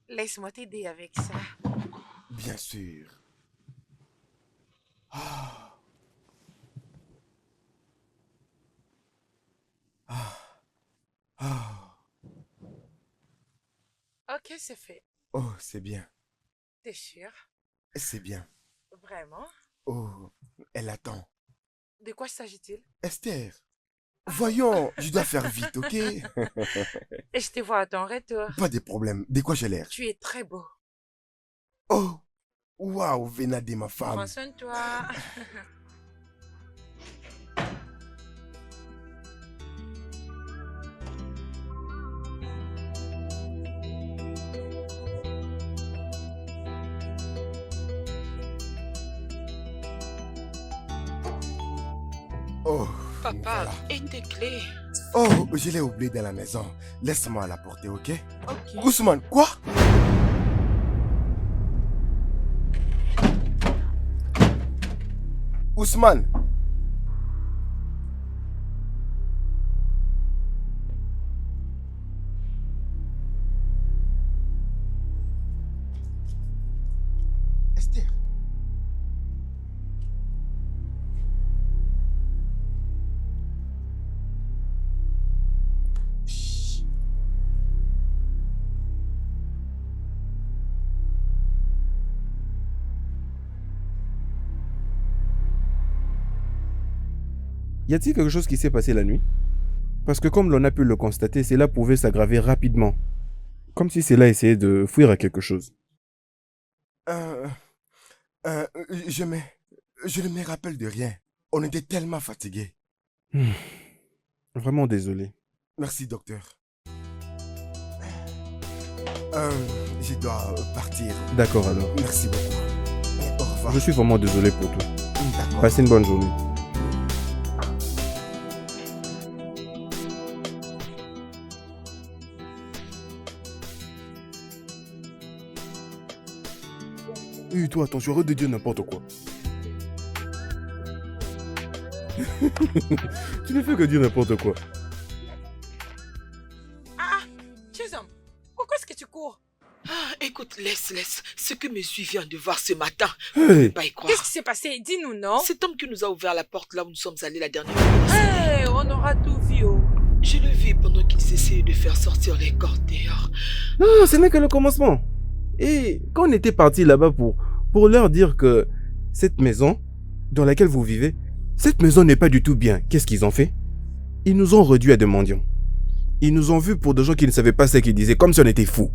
Laisse-moi t'aider avec ça. Bien sûr. Ah. Ah. Ah. Ok, c'est fait. Oh, c'est bien. T'es sûr? C'est bien. Vraiment? Oh, elle attend. De quoi s'agit-il? Esther, voyons, je dois faire vite, ok? Et je te vois à ton retour. Pas de problème. De quoi j'ai l'air? Tu es très beau. Oh, waouh, Vénadé, ma femme. Prends soin de toi. Oh, Papa, voilà. et tes clés? Oh, je l'ai oublié dans la maison. Laisse-moi la porter, ok? Ok. Ousmane, quoi? Ousmane. Esther. Chut. Y a-t-il quelque chose qui s'est passé la nuit? Parce que comme l'on a pu le constater, cela pouvait s'aggraver rapidement. Comme si cela essayait de fuir à quelque chose. Je ne me rappelle de rien. On était tellement fatigués. Vraiment désolé. Merci, docteur. Je dois partir. D'accord alors. Merci beaucoup. Au revoir. Je suis vraiment désolé pour tout. D'accord. Passez une bonne journée. Oui, toi, attends, arrête de dire n'importe quoi. Tu ne fais que dire n'importe quoi. Ah, Chisholm, pourquoi est-ce que tu cours? Écoute, laisse. Ce que mes yeux viennent de voir ce matin, Hey, pas y croire. Qu'est-ce qui s'est passé? Dis-nous, non? Cet homme qui nous a ouvert la porte là où nous sommes allés la dernière fois. Hey, on aura tout vu, oh. Je le vis pendant qu'ils essayaient de faire sortir les corps dehors. non, ce n'est que le commencement. Et quand on était parti là-bas pour leur dire que cette maison dans laquelle vous vivez, cette maison n'est pas du tout bien, qu'est-ce qu'ils ont fait? Ils nous ont réduits à des mendiants. Ils nous ont vus pour des gens qui ne savaient pas ce qu'ils disaient, comme si on était fous.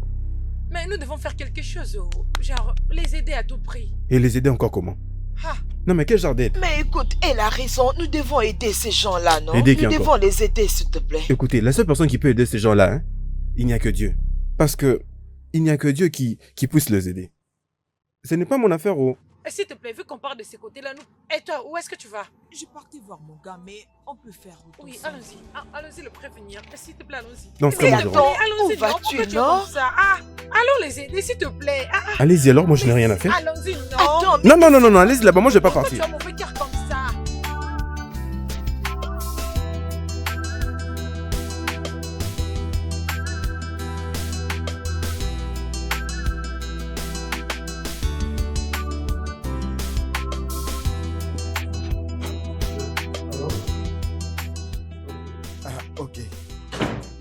Mais nous devons faire quelque chose, oh. Genre, les aider à tout prix. Et les aider encore comment? Ah, Non mais quel genre d'aide? Mais écoute, elle a raison. Nous devons aider ces gens-là, non? Aider qui Nous devons encore? les aider, s'il te plaît. Écoutez, la seule personne qui peut aider ces gens-là, hein, il n'y a que Dieu. Parce que il n'y a que Dieu qui puisse les aider. Ce n'est pas mon affaire, oh. et s'il te plaît, vu qu'on part de ces côtés-là, nous... Et toi, où est-ce que tu vas? Je partais voir mon gars, mais on peut faire route Oui, ensemble. allons-y. Ah, allons-y le prévenir. S'il te plaît, allons-y. Non, c'est Mais moi, S'il te je attends, plaît, allons-y. où non, vas-tu, pourquoi tu es non? comme ça? Ah, allons les aider, s'il te plaît. Ah, Allez-y alors, moi je n'ai rien à faire. allons-y, non. Attends, mais Non, allez-y là-bas, moi je vais pas Pourquoi tu partir. as mauvais cœur comme ça? Ah, ok.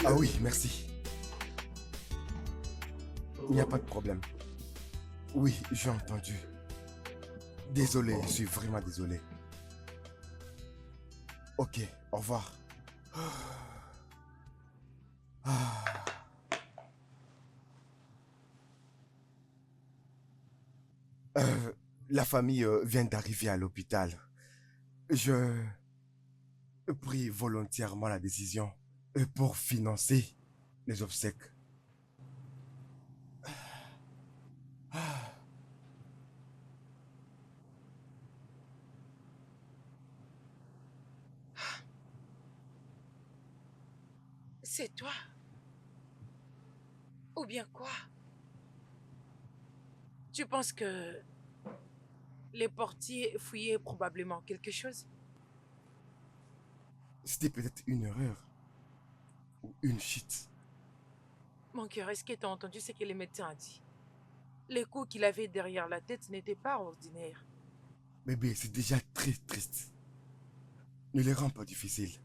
Ah oui, merci. Il n'y a pas de problème. Oui, j'ai entendu. Désolé, je suis vraiment désolé. Ok, au revoir. Ah. La famille vient d'arriver à l'hôpital. Je prie volontairement la décision pour financer les obsèques. C'est toi? Ou bien quoi? Tu penses que les portiers fouillaient probablement quelque chose? C'était peut-être une erreur ou une chute. Mon cœur, est-ce que tu as entendu ce que les médecins ont dit? Les coups qu'il avait derrière la tête n'étaient pas ordinaires. Bébé, c'est déjà très triste. Ne les rends pas difficiles.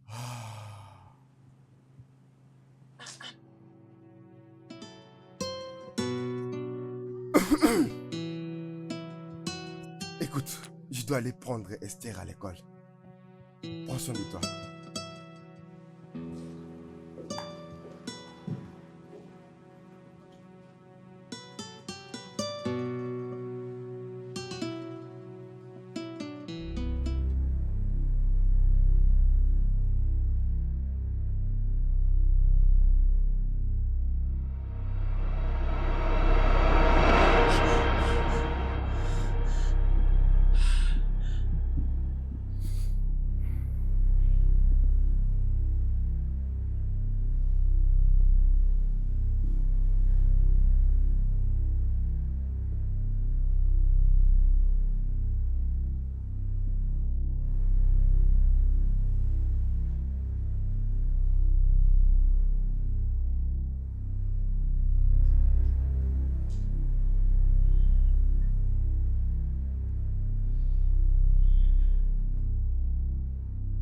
Ah. Écoute, je dois aller prendre Esther à l'école. Prends soin de toi.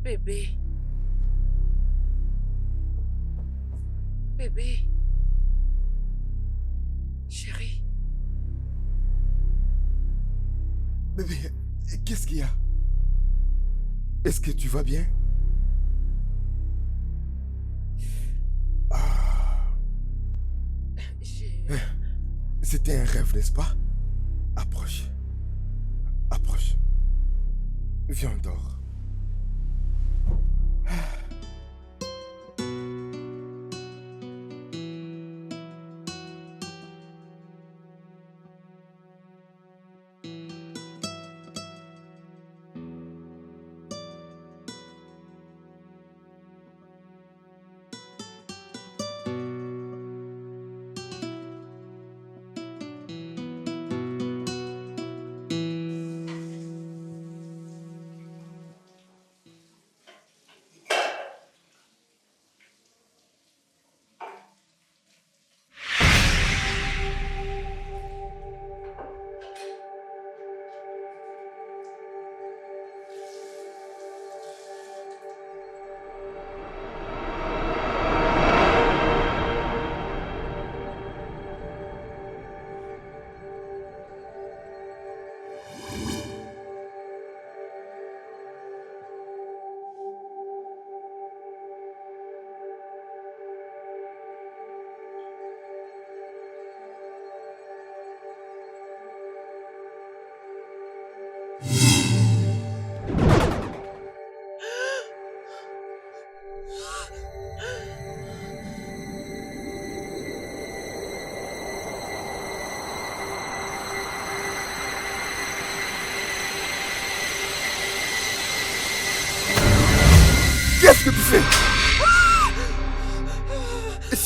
Bébé. Bébé. Chérie. Bébé, qu'est-ce qu'il y a? Est-ce que tu vas bien? Ah, c'était un rêve, n'est-ce pas? Approche. Approche. Viens, dors.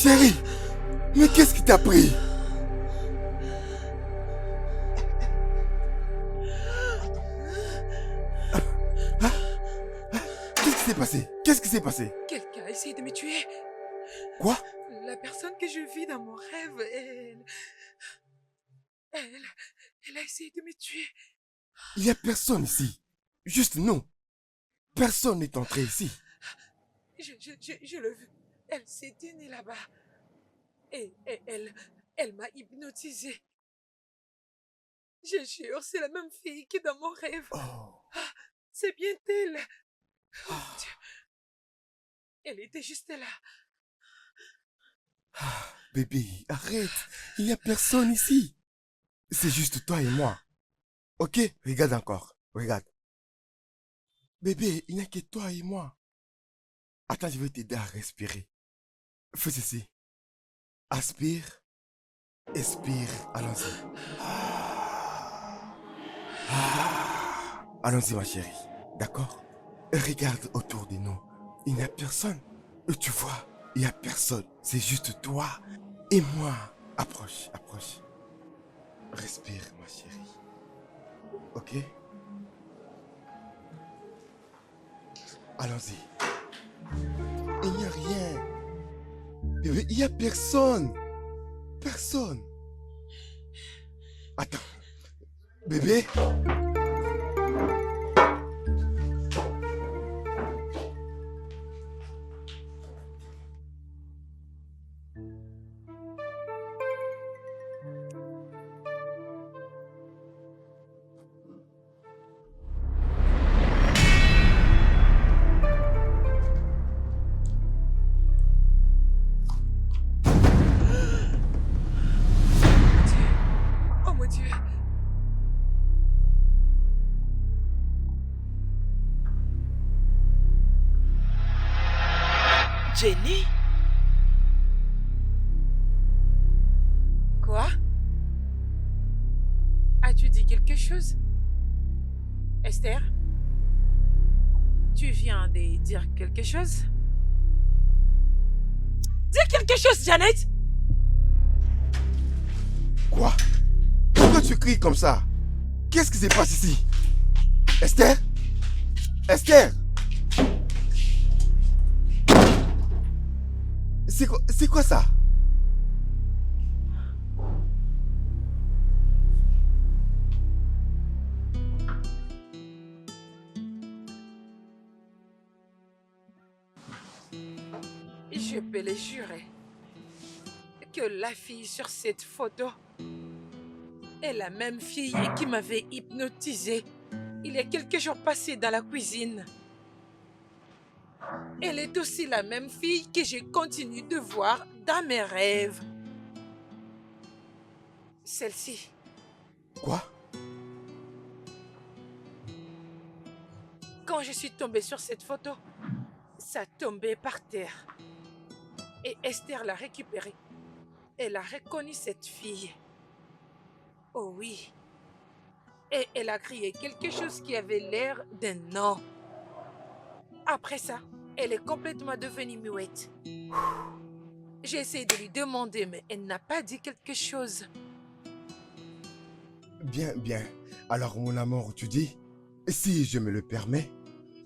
Chérie, mais qu'est-ce qui t'a pris? Qu'est-ce qui s'est passé? Qu'est-ce qui s'est passé? Quelqu'un a essayé de me tuer. Quoi? La personne que je vis dans mon rêve, elle a essayé de me tuer. Il n'y a personne ici. Juste nous. Personne n'est entré ici. Je l'ai vue. Elle s'est tenue là-bas. Et elle m'a hypnotisé. Je jure, c'est la même fille que dans mon rêve. Oh. C'est bien elle. Oh, Dieu. Elle était juste là. Bébé, arrête. Il n'y a personne ici. C'est juste toi et moi. Ok, regarde encore. Regarde. Bébé, il n'y a que toi et moi. Attends, je vais t'aider à respirer. Fais ceci. Aspire. Expire. Allons-y. Allons-y, ma chérie. D'accord? Regarde autour de nous. Il n'y a personne. Tu vois, il n'y a personne. C'est juste toi et moi. Approche, approche. Respire, ma chérie. Ok? Allons-y. Il n'y a rien. Bébé, il n'y a personne. Personne. Attends. Bébé? Oh mon Dieu. Jenny? Quoi? As-tu dit quelque chose? Esther? Tu viens de dire quelque chose? Dis quelque chose, Janet! Quoi? Pourquoi tu cries comme ça? Qu'est-ce qui se passe ici? Esther? Esther? C'est quoi ça? Je peux le jurer que la fille sur cette photo est la même fille qui m'avait hypnotisée il y a quelques jours passés dans la cuisine. Elle est aussi la même fille que je continue de voir dans mes rêves. Celle-ci. Quoi? Quand je suis tombée sur cette photo, ça tombait par terre. Et Esther l'a récupérée. Elle a reconnu cette fille. Oh oui. Et elle a crié quelque chose qui avait l'air d'un non. Après ça, elle est complètement devenue muette. J'ai essayé de lui demander, mais elle n'a pas dit quelque chose. Bien, bien. Alors, mon amour, tu dis, si je me le permets,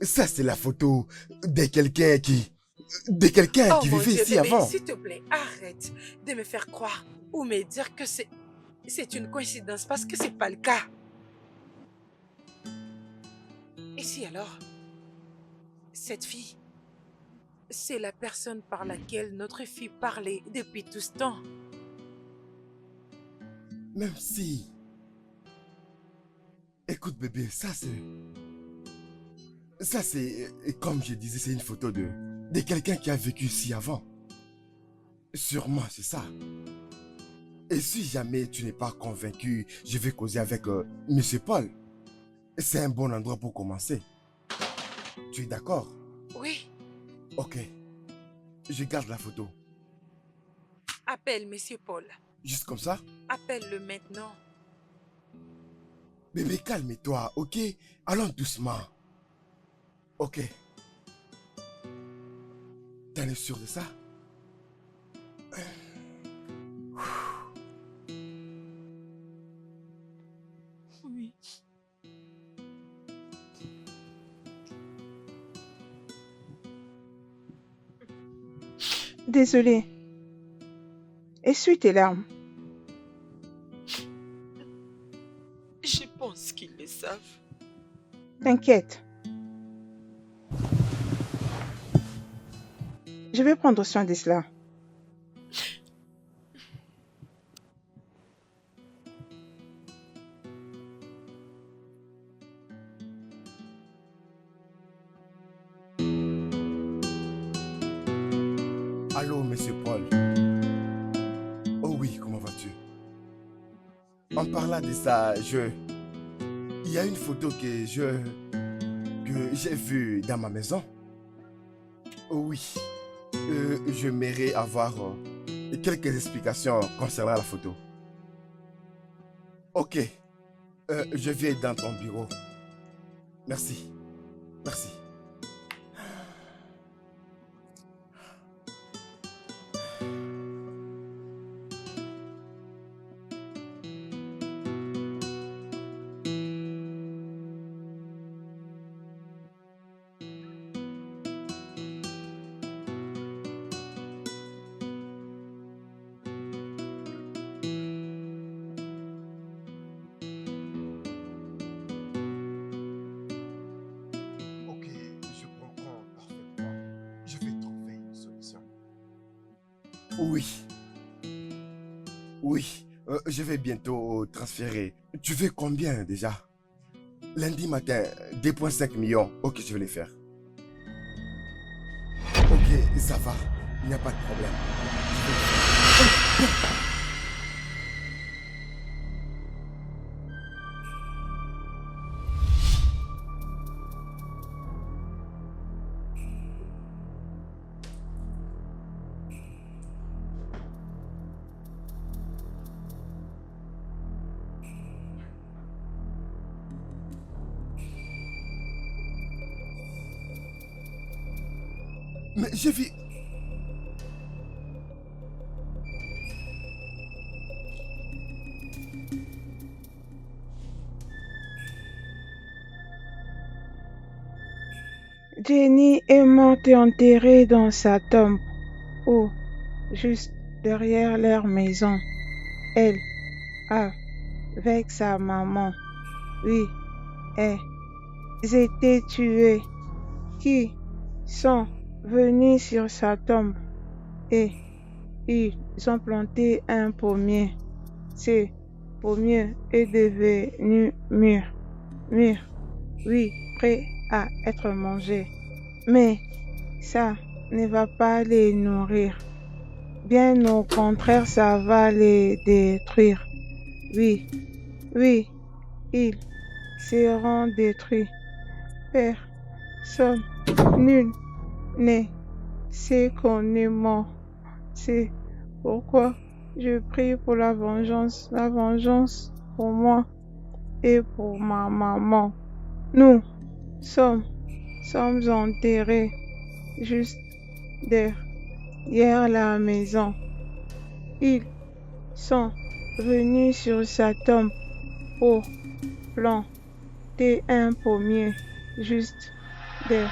ça c'est la photo de quelqu'un qui... Oh mon vivait Dieu, ici bébé, avant. s'il te plaît, arrête de me faire croire ou me dire que c'est une coïncidence parce que c'est pas le cas. Et si alors, cette fille, c'est la personne par laquelle notre fille parlait depuis tout ce temps. Même si... Écoute bébé, ça c'est, comme je disais, c'est une photo de quelqu'un qui a vécu ici avant. Sûrement, c'est ça. Et si jamais tu n'es pas convaincu, je vais causer avec Monsieur Paul. C'est un bon endroit pour commencer. Tu es d'accord? Oui, Ok. Je garde la photo. appelle Monsieur Paul. Juste comme ça? Appelle-le maintenant. Bébé, calme-toi, ok? Allons doucement. Ok. T'en es sûr de ça? Oui. Désolée. Essuie tes larmes. Je pense qu'ils le savent. T'inquiète. Je vais prendre soin de cela. Allô, monsieur Paul. Oh oui, comment vas-tu? En parlant de ça, il y a une photo que j'ai vue dans ma maison. Oh oui. J'aimerais avoir quelques explications concernant la photo. Ok. Je viens dans ton bureau. Merci. Merci. Ok, je comprends parfaitement. Je vais trouver une solution. Oui. Oui. Je vais bientôt transférer. Tu veux combien déjà? Lundi matin, 2,5 millions. Ok, je vais les faire. Ok, ça va. Il n'y a pas de problème. Mais j'ai vu... Jenny est morte et enterrée dans sa tombe, ou juste derrière leur maison. Elle, avec sa maman, oui, ils étaient tués. Qui sont venus sur sa tombe et ils ont planté un pommier. Ce pommier est devenu mûr, oui, prêt à être mangé. Mais ça ne va pas les nourrir. Bien au contraire, ça va les détruire. Oui, ils seront détruits. Personne, nul ne sait qu'on est mort. C'est pourquoi je prie pour la vengeance pour moi et pour ma maman. Nous sommes enterrés juste derrière la maison. Ils sont venus sur sa tombe pour planter un pommier juste derrière.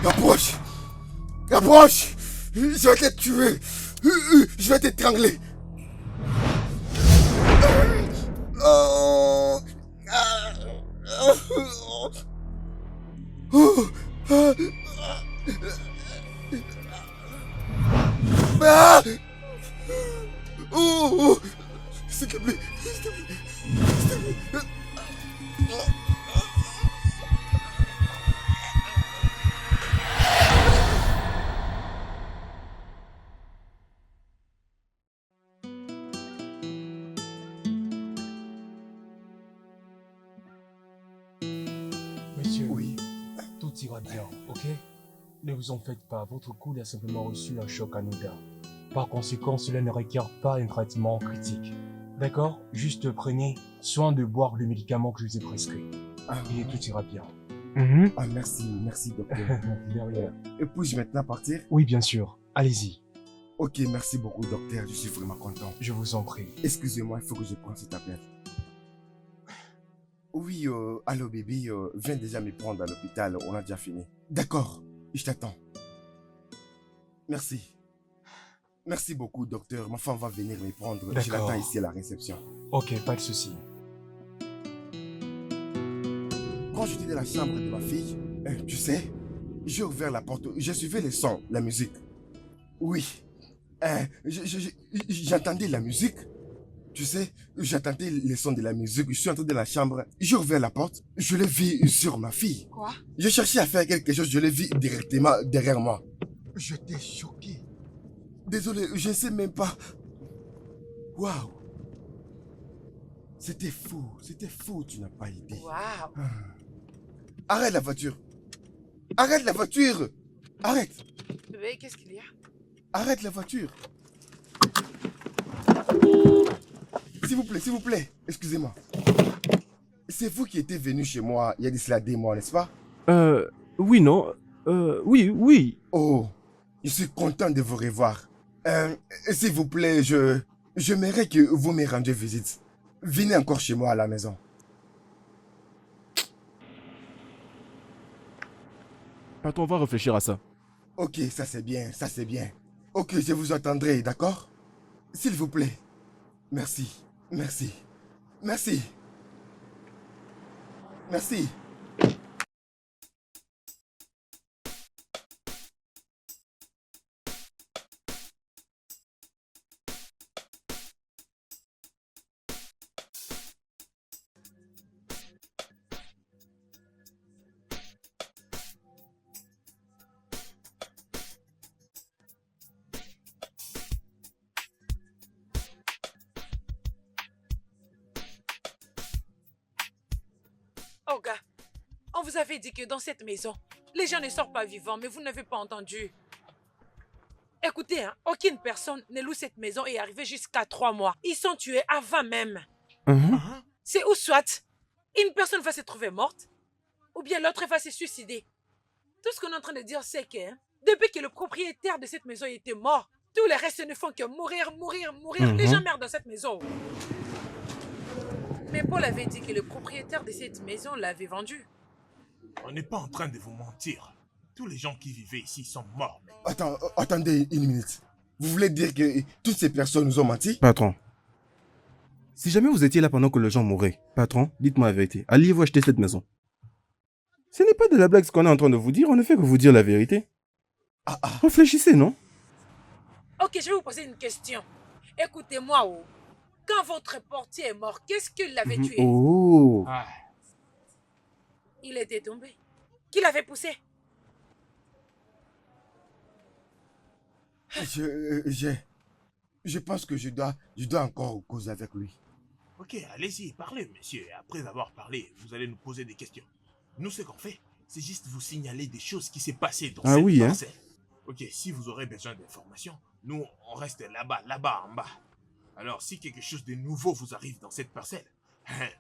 Approche! Approche! Je vais te tuer! Je vais t'étrangler! Oh! Ah! Oh! S'il te plaît! S'il te plaît! S'il te plaît! Monsieur, Oui. tout ira bien, ok? Ne vous en faites pas, votre coude a simplement reçu un choc anodin. Par conséquent, cela ne requiert pas un traitement critique. D'accord? Juste prenez soin de boire le médicament que je vous ai prescrit. Et tout ira bien. Ah, merci, docteur. De rien. Et puis-je maintenant partir? Oui, bien sûr. Allez-y. Ok, merci beaucoup, docteur. Je suis vraiment content. Je vous en prie. Excusez-moi, il faut que je prenne cet appel. Oui, allô, bébé. Viens déjà me prendre à l'hôpital. On a déjà fini. D'accord, je t'attends. Merci. Merci beaucoup, docteur. Ma femme va venir me prendre. Je D'accord. l'attends ici à la réception. Ok, pas de souci. Quand j'étais dans la chambre de ma fille, tu sais, j'ai ouvert la porte, j'ai suivi les sons, la musique. Oui, j'entendais la musique. Tu sais, j'entendais les sons de la musique. Je suis entré dans la chambre, j'ai ouvert la porte, je l'ai vu sur ma fille. Quoi? J'ai cherché à faire quelque chose, je l'ai vu directement derrière moi. J'étais choqué. Désolé, je ne sais même pas. Waouh. C'était fou, tu n'as pas idée. Waouh! Arrête la voiture. Arrête la voiture. Arrête. Bébé, qu'est-ce qu'il y a? Arrête la voiture. S'il vous plaît, excusez-moi. C'est vous qui étiez venu chez moi il y a de cela des mois, n'est-ce pas? Oui, non. Oui. Oh, je suis content de vous revoir. S'il vous plaît, j'aimerais que vous me rendiez visite. Venez encore chez moi à la maison. Patron, on va réfléchir à ça. Ok, ça c'est bien. Ok, je vous attendrai, d'accord? S'il vous plaît. Merci. Oh gars, on vous avait dit que dans cette maison, les gens ne sortent pas vivants, mais vous n'avez pas entendu. Écoutez, hein, aucune personne ne loue cette maison et est arrivée jusqu'à 3 mois. Ils sont tués avant même. C'est ou soit une personne va se trouver morte, ou bien l'autre va se suicider. Tout ce qu'on est en train de dire, c'est que depuis que le propriétaire de cette maison était mort, tous les restes ne font que mourir. Les gens meurent dans cette maison. Mais Paul avait dit que le propriétaire de cette maison l'avait vendue. On n'est pas en train de vous mentir. Tous les gens qui vivaient ici sont morts. Mais... Attendez une minute. Vous voulez dire que toutes ces personnes nous ont menti? Patron, si jamais vous étiez là pendant que les gens mouraient, patron, dites-moi la vérité. Alliez-vous acheter cette maison? Ce n'est pas de la blague ce qu'on est en train de vous dire, on ne fait que vous dire la vérité. Réfléchissez, non? Ok, je vais vous poser une question. Écoutez-moi, oh. Quand votre portier est mort, qu'est-ce qui l'avait tué? Oh. Il était tombé. Qui l'avait poussé? Je pense que je dois encore causer avec lui. Ok, allez-y, parlez, monsieur. Et après avoir parlé, vous allez nous poser des questions. Nous, ce qu'on fait, c'est juste vous signaler des choses qui s'est passées dans cette parcelle. Ok, si vous aurez besoin d'informations, nous, on reste là-bas, en bas. Alors, si quelque chose de nouveau vous arrive dans cette parcelle,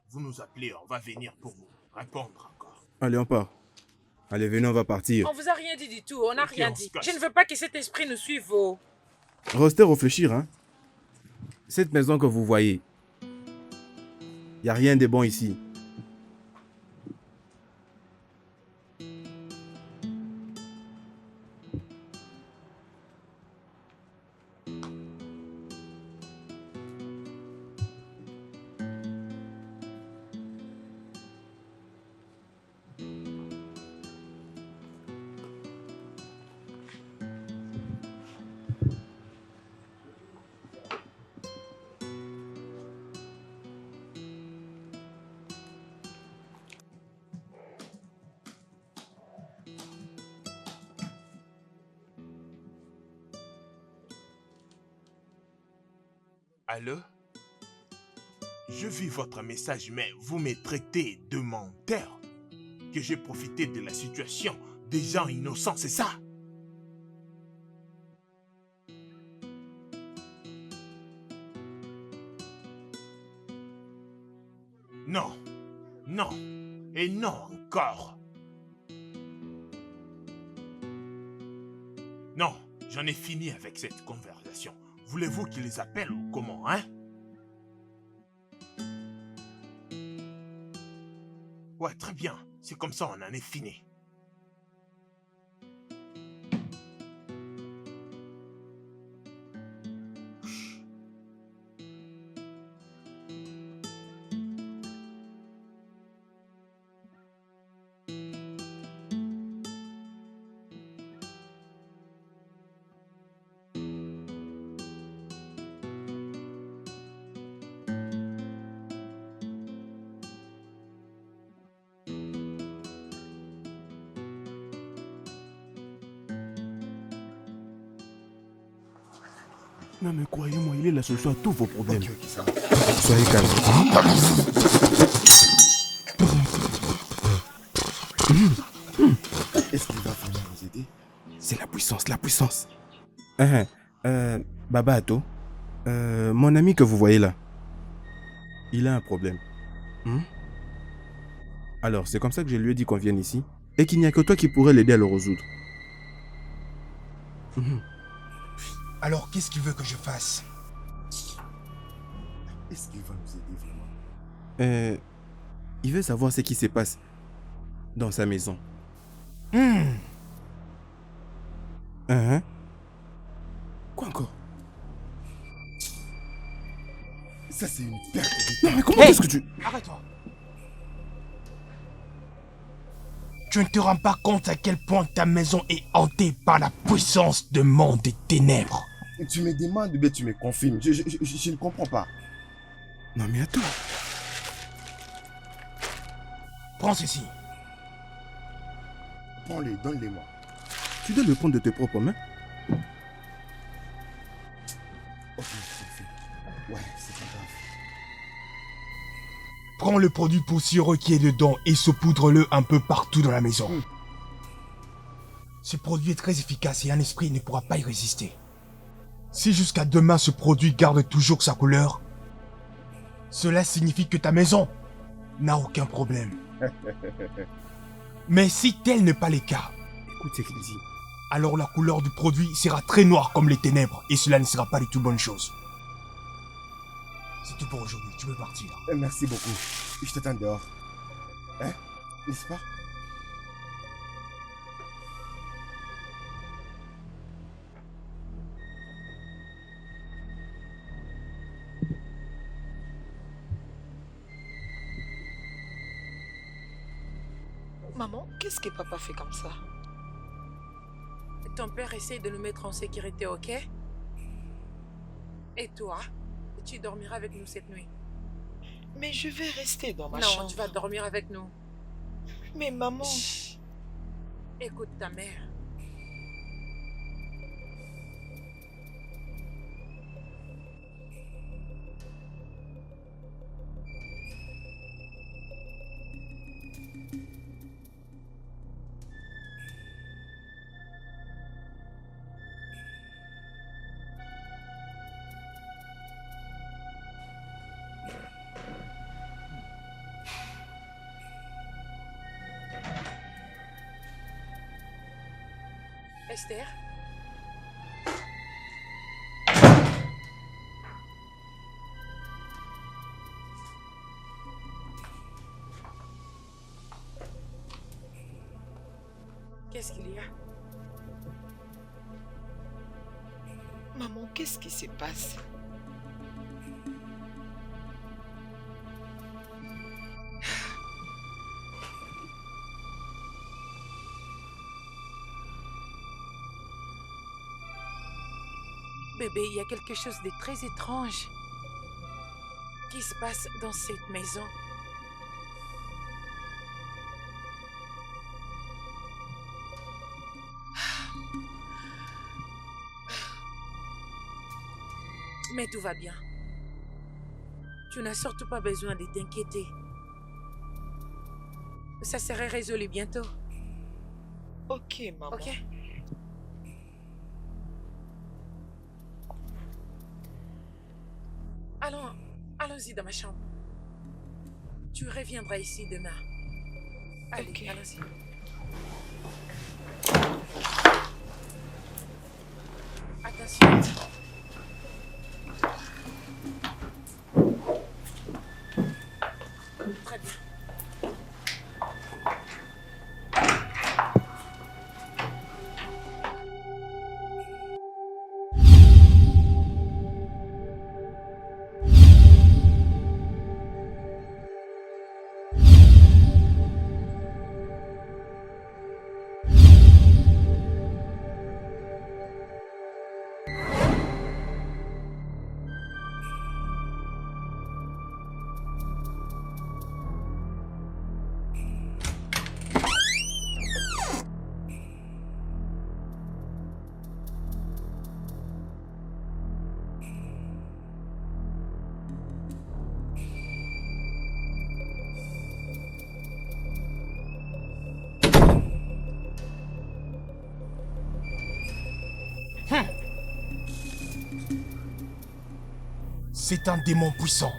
vous nous appelez, on va venir pour vous répondre encore. Allez, on part. Allez, venez, on va partir. On vous a rien dit du tout, on n'a rien dit. Je ne veux pas que cet esprit nous suive. Oh. Restez réfléchir, hein. Cette maison que vous voyez, il n'y a rien de bon ici. Allô? Je vis votre message, mais vous me traitez de menteur. Que j'ai profité de la situation des gens innocents, c'est ça? Non, non, et non encore. Non, j'en ai fini avec cette conversation. Voulez-vous qu'ils les appellent ou comment, hein? Ouais, très bien. C'est comme ça, on en est fini. Non mais croyez-moi, il est la solution à tous vos problèmes. Ok, ça va. Soyez calme. Est-ce qu'il va vraiment nous aider? C'est la puissance, la puissance. Baba Ato, mon ami que vous voyez là, il a un problème. Alors, c'est comme ça que je lui ai dit qu'on vienne ici et qu'il n'y a que toi qui pourrais l'aider à le résoudre. Alors, qu'est-ce qu'il veut que je fasse? Est-ce qu'il va nous aider vraiment? Il veut savoir ce qui se passe dans sa maison. Quoi encore? Ça, c'est une perte de Non temps. mais comment est-ce que tu... Arrête-toi. Tu ne te rends pas compte à quel point ta maison est hantée par la puissance de monde des ténèbres. Tu me demandes, mais tu me confirmes. Je ne comprends pas. Non mais attends. Prends ceci. Prends-les, donne-les-moi. Tu dois le prendre de tes propres mains. Ok, c'est fait. Ouais, c'est pas grave. Prends le produit poussiéreux qui est dedans et saupoudre-le un peu partout dans la maison. Ce produit est très efficace et un esprit ne pourra pas y résister. Si jusqu'à demain ce produit garde toujours sa couleur, cela signifie que ta maison n'a aucun problème. Mais si tel n'est pas le cas, Écoute ce qu'il dit. alors la couleur du produit sera très noire comme les ténèbres et cela ne sera pas du tout bonne chose. C'est tout pour aujourd'hui, tu peux partir. Merci beaucoup. Je t'attends dehors. Hein? N'est-ce pas? Maman, qu'est-ce que papa fait comme ça? Ton père essaye de nous mettre en sécurité, ok? Et toi, tu dormiras avec nous cette nuit. Mais je vais rester dans ma Non, chambre. tu vas dormir avec nous. Mais maman... Chut. Écoute ta mère. Esther? Qu'est-ce qu'il y a? Maman, qu'est-ce qui se passe? Bébé, il y a quelque chose de très étrange qui se passe dans cette maison. Mais tout va bien. Tu n'as surtout pas besoin de t'inquiéter. Ça serait résolu bientôt. Ok, maman. Ok? Allons-y dans ma chambre. Tu reviendras ici demain. Allez, Ok. allons-y. Attention. Très bien. C'est un démon puissant.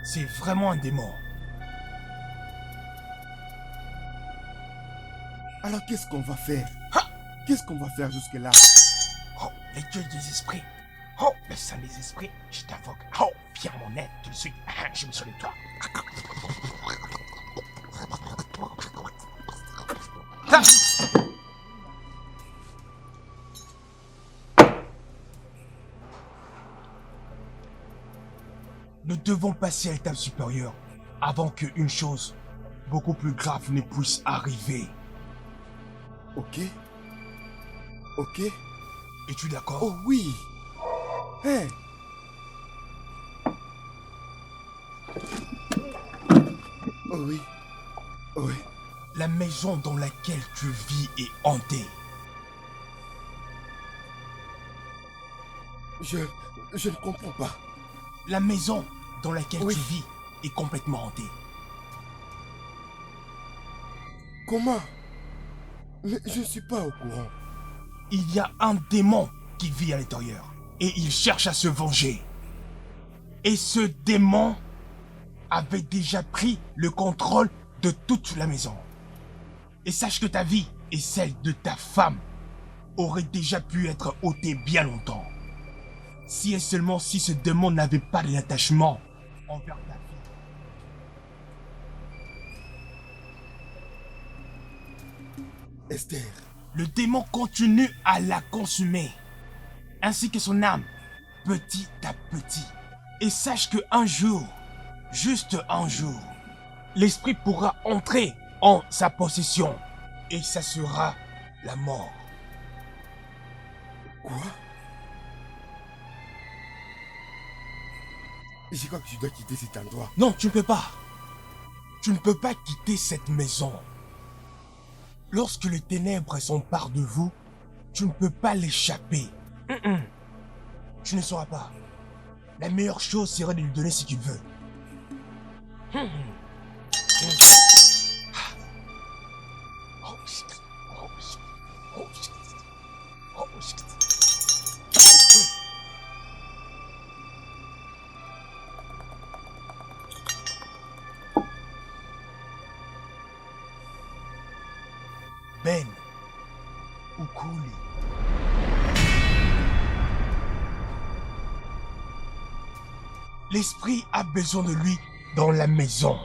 C'est vraiment un démon. Alors qu'est-ce qu'on va faire? Qu'est-ce qu'on va faire jusque-là? Oh, les dieux des esprits. Oh, le saint des esprits, je t'invoque. Oh, viens à mon aide tout de suite. Je me souviens de toi. Ah. Nous devons passer à l'étape supérieure avant qu'une chose beaucoup plus grave ne puisse arriver. Ok. Ok. Es-tu d'accord? Oh oui. Hein? Oh oui. Oh oui. La maison dans laquelle tu vis est hantée. Je ne comprends pas. La maison dans laquelle Oui. tu vis est complètement hantée. Comment? Mais je ne suis pas au courant. Il y a un démon qui vit à l'intérieur et il cherche à se venger. Et ce démon avait déjà pris le contrôle de toute la maison. Et sache que ta vie et celle de ta femme auraient déjà pu être ôtées bien longtemps. Si et seulement si ce démon n'avait pas d'attachement envers ta fille. Esther. Le démon continue à la consumer, ainsi que son âme, petit à petit. Et sache que un jour, juste un jour, l'esprit pourra entrer en sa possession, et ça sera la mort. Quoi? Je crois que je dois quitter cet endroit. Non, tu ne peux pas. Tu ne peux pas quitter cette maison. Lorsque les ténèbres s'emparent de vous, tu ne peux pas l'échapper. Tu ne sauras pas. La meilleure chose serait de lui donner ce qu'il veut. Oh, shit. Oh, shit. Oh, shit. Oh, shit. Ben Ukuli. L'esprit a besoin de lui dans la maison.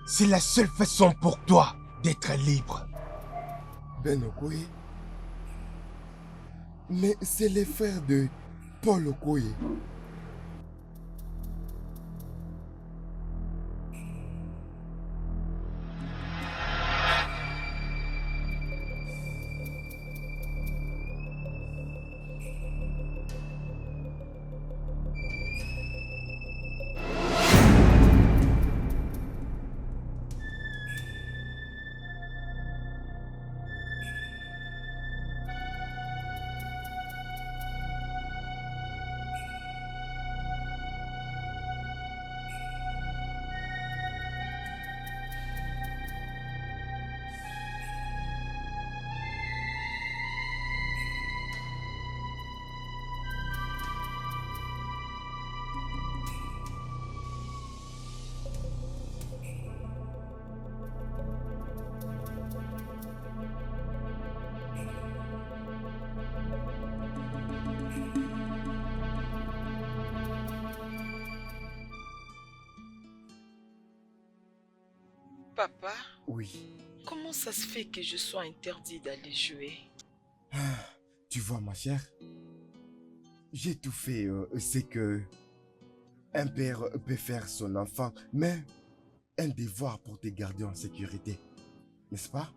C'est la seule façon pour toi d'être libre. Ben Okoye. Mais c'est les frères de Paul Okoye. Papa, Oui. comment ça se fait que je sois interdit d'aller jouer? Tu vois, ma chère, j'ai tout fait ce que un père peut faire son enfant, mais un devoir pour te garder en sécurité. N'est-ce pas?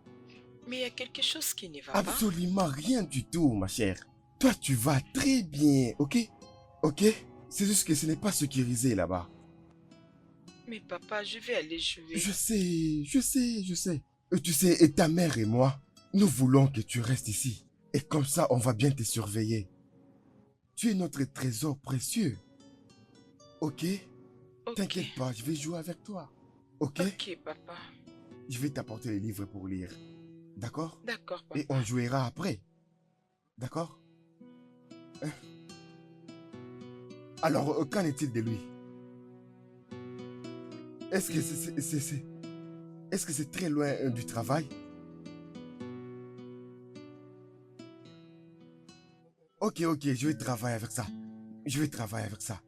Mais il y a quelque chose qui ne va pas. Absolument rien du tout, ma chère. Toi, tu vas très bien, ok? Ok? C'est juste que ce n'est pas sécurisé là-bas. Mais papa, je vais aller jouer. Je sais. Tu sais, et ta mère et moi, nous voulons que tu restes ici. Et comme ça, on va bien te surveiller. Tu es notre trésor précieux. Ok? Ok. T'inquiète pas, je vais jouer avec toi. Ok? Ok, papa. Je vais t'apporter les livres pour lire. D'accord? D'accord, papa. Et on jouera après. D'accord? Hein? Alors, qu'en est-il de lui? Est-ce que c'est très loin du travail? Ok, je vais travailler avec ça.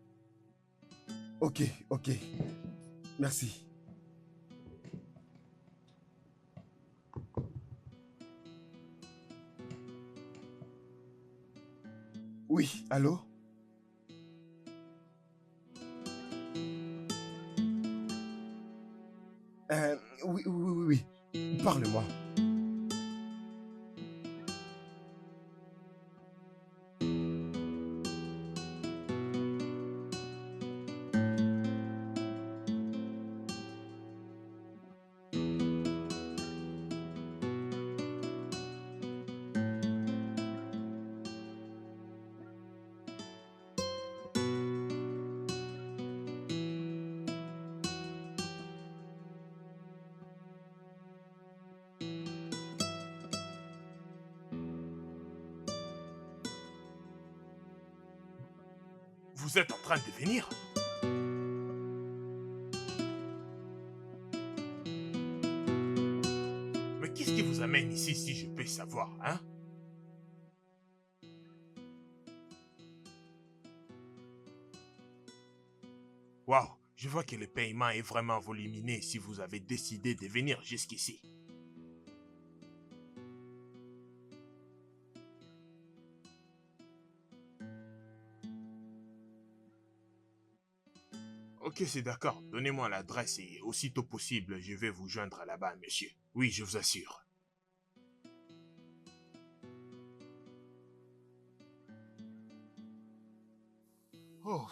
Ok. Merci. Oui, allô? Oui. Parle-moi. Vous êtes en train de venir? Mais qu'est-ce qui vous amène ici si je peux savoir, hein? Waouh, je vois que le paiement est vraiment volumineux si vous avez décidé de venir jusqu'ici. Ok, c'est d'accord. Donnez-moi l'adresse et aussitôt possible, je vais vous joindre là-bas, monsieur. Oui, je vous assure. Oh.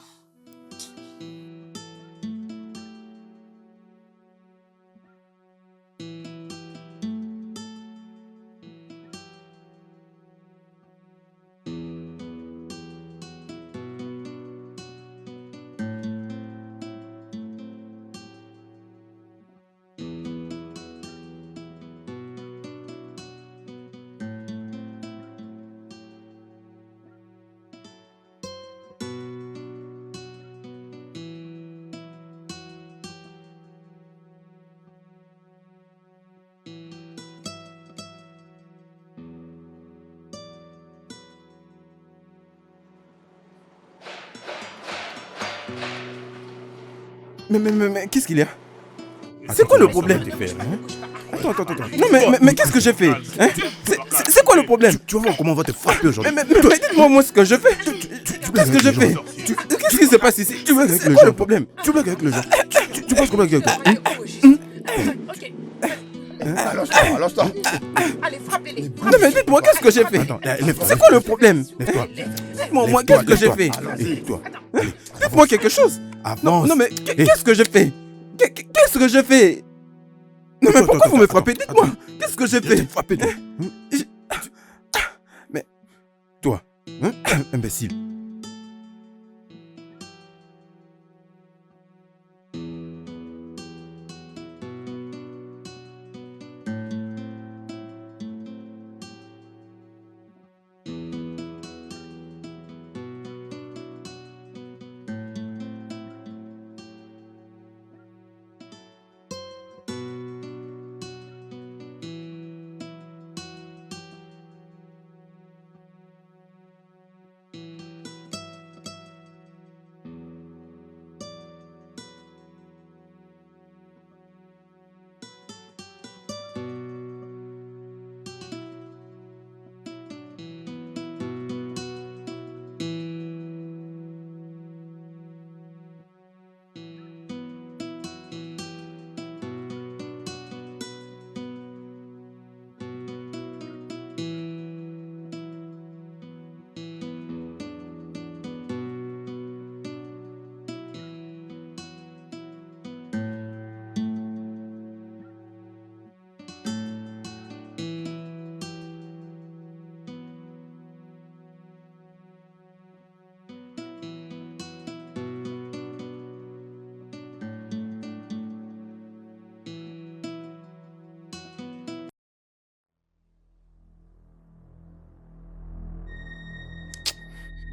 Mais qu'est-ce qu'il y a? C'est quoi le problème? Attends. Non, mais qu'est-ce que j'ai fait? Hein? C'est quoi le problème? Tu vas voir comment on va te frapper aujourd'hui. Mais dites-moi moi ce que je fais. Qu'est-ce que je fais? Qu'est-ce qui se passe ici? C'est quoi le problème? Tu blagues avec les gens. Tu penses qu'on blague avec toi? Ok. Allonge-toi. Allez, frappez-les. Non, mais dites-moi qu'est-ce que j'ai fait? Attends, lève-toi. C'est quoi le problème? Lève-toi. Dites-moi qu'est-ce que j'ai fait? Lève-toi. Dites-moi quelque chose. Avance. Non mais qu'est-ce que j'ai fait? Qu'est-ce que j'ai fait? Non mais pourquoi vous me frappez? Dites-moi. Qu'est-ce que j'ai fait? Frappé. Mais toi, hein, imbécile.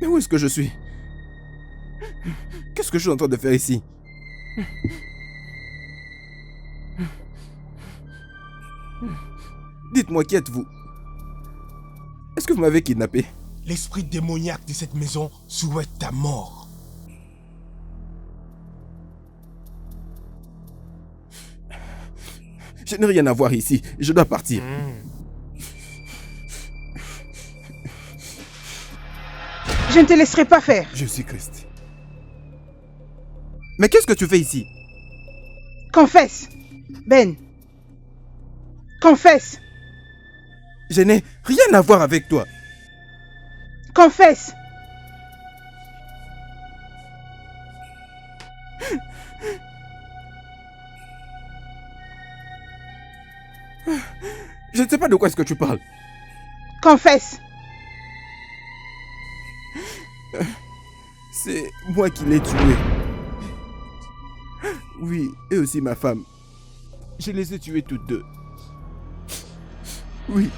Mais où est-ce que je suis? Qu'est-ce que je suis en train de faire ici? Dites-moi, qui êtes-vous? Est-ce que vous m'avez kidnappé? L'esprit démoniaque de cette maison souhaite ta mort. Je n'ai rien à voir ici. Je dois partir. Je ne te laisserai pas faire. Je suis Christ. Mais qu'est-ce que tu fais ici? Confesse, Ben. Confesse, Je n'ai rien à voir avec toi. confesse. Je ne sais pas de quoi est-ce que tu parles. Confesse. C'est moi qui l'ai tué. Oui, et aussi ma femme. Je les ai tuées toutes deux. Oui.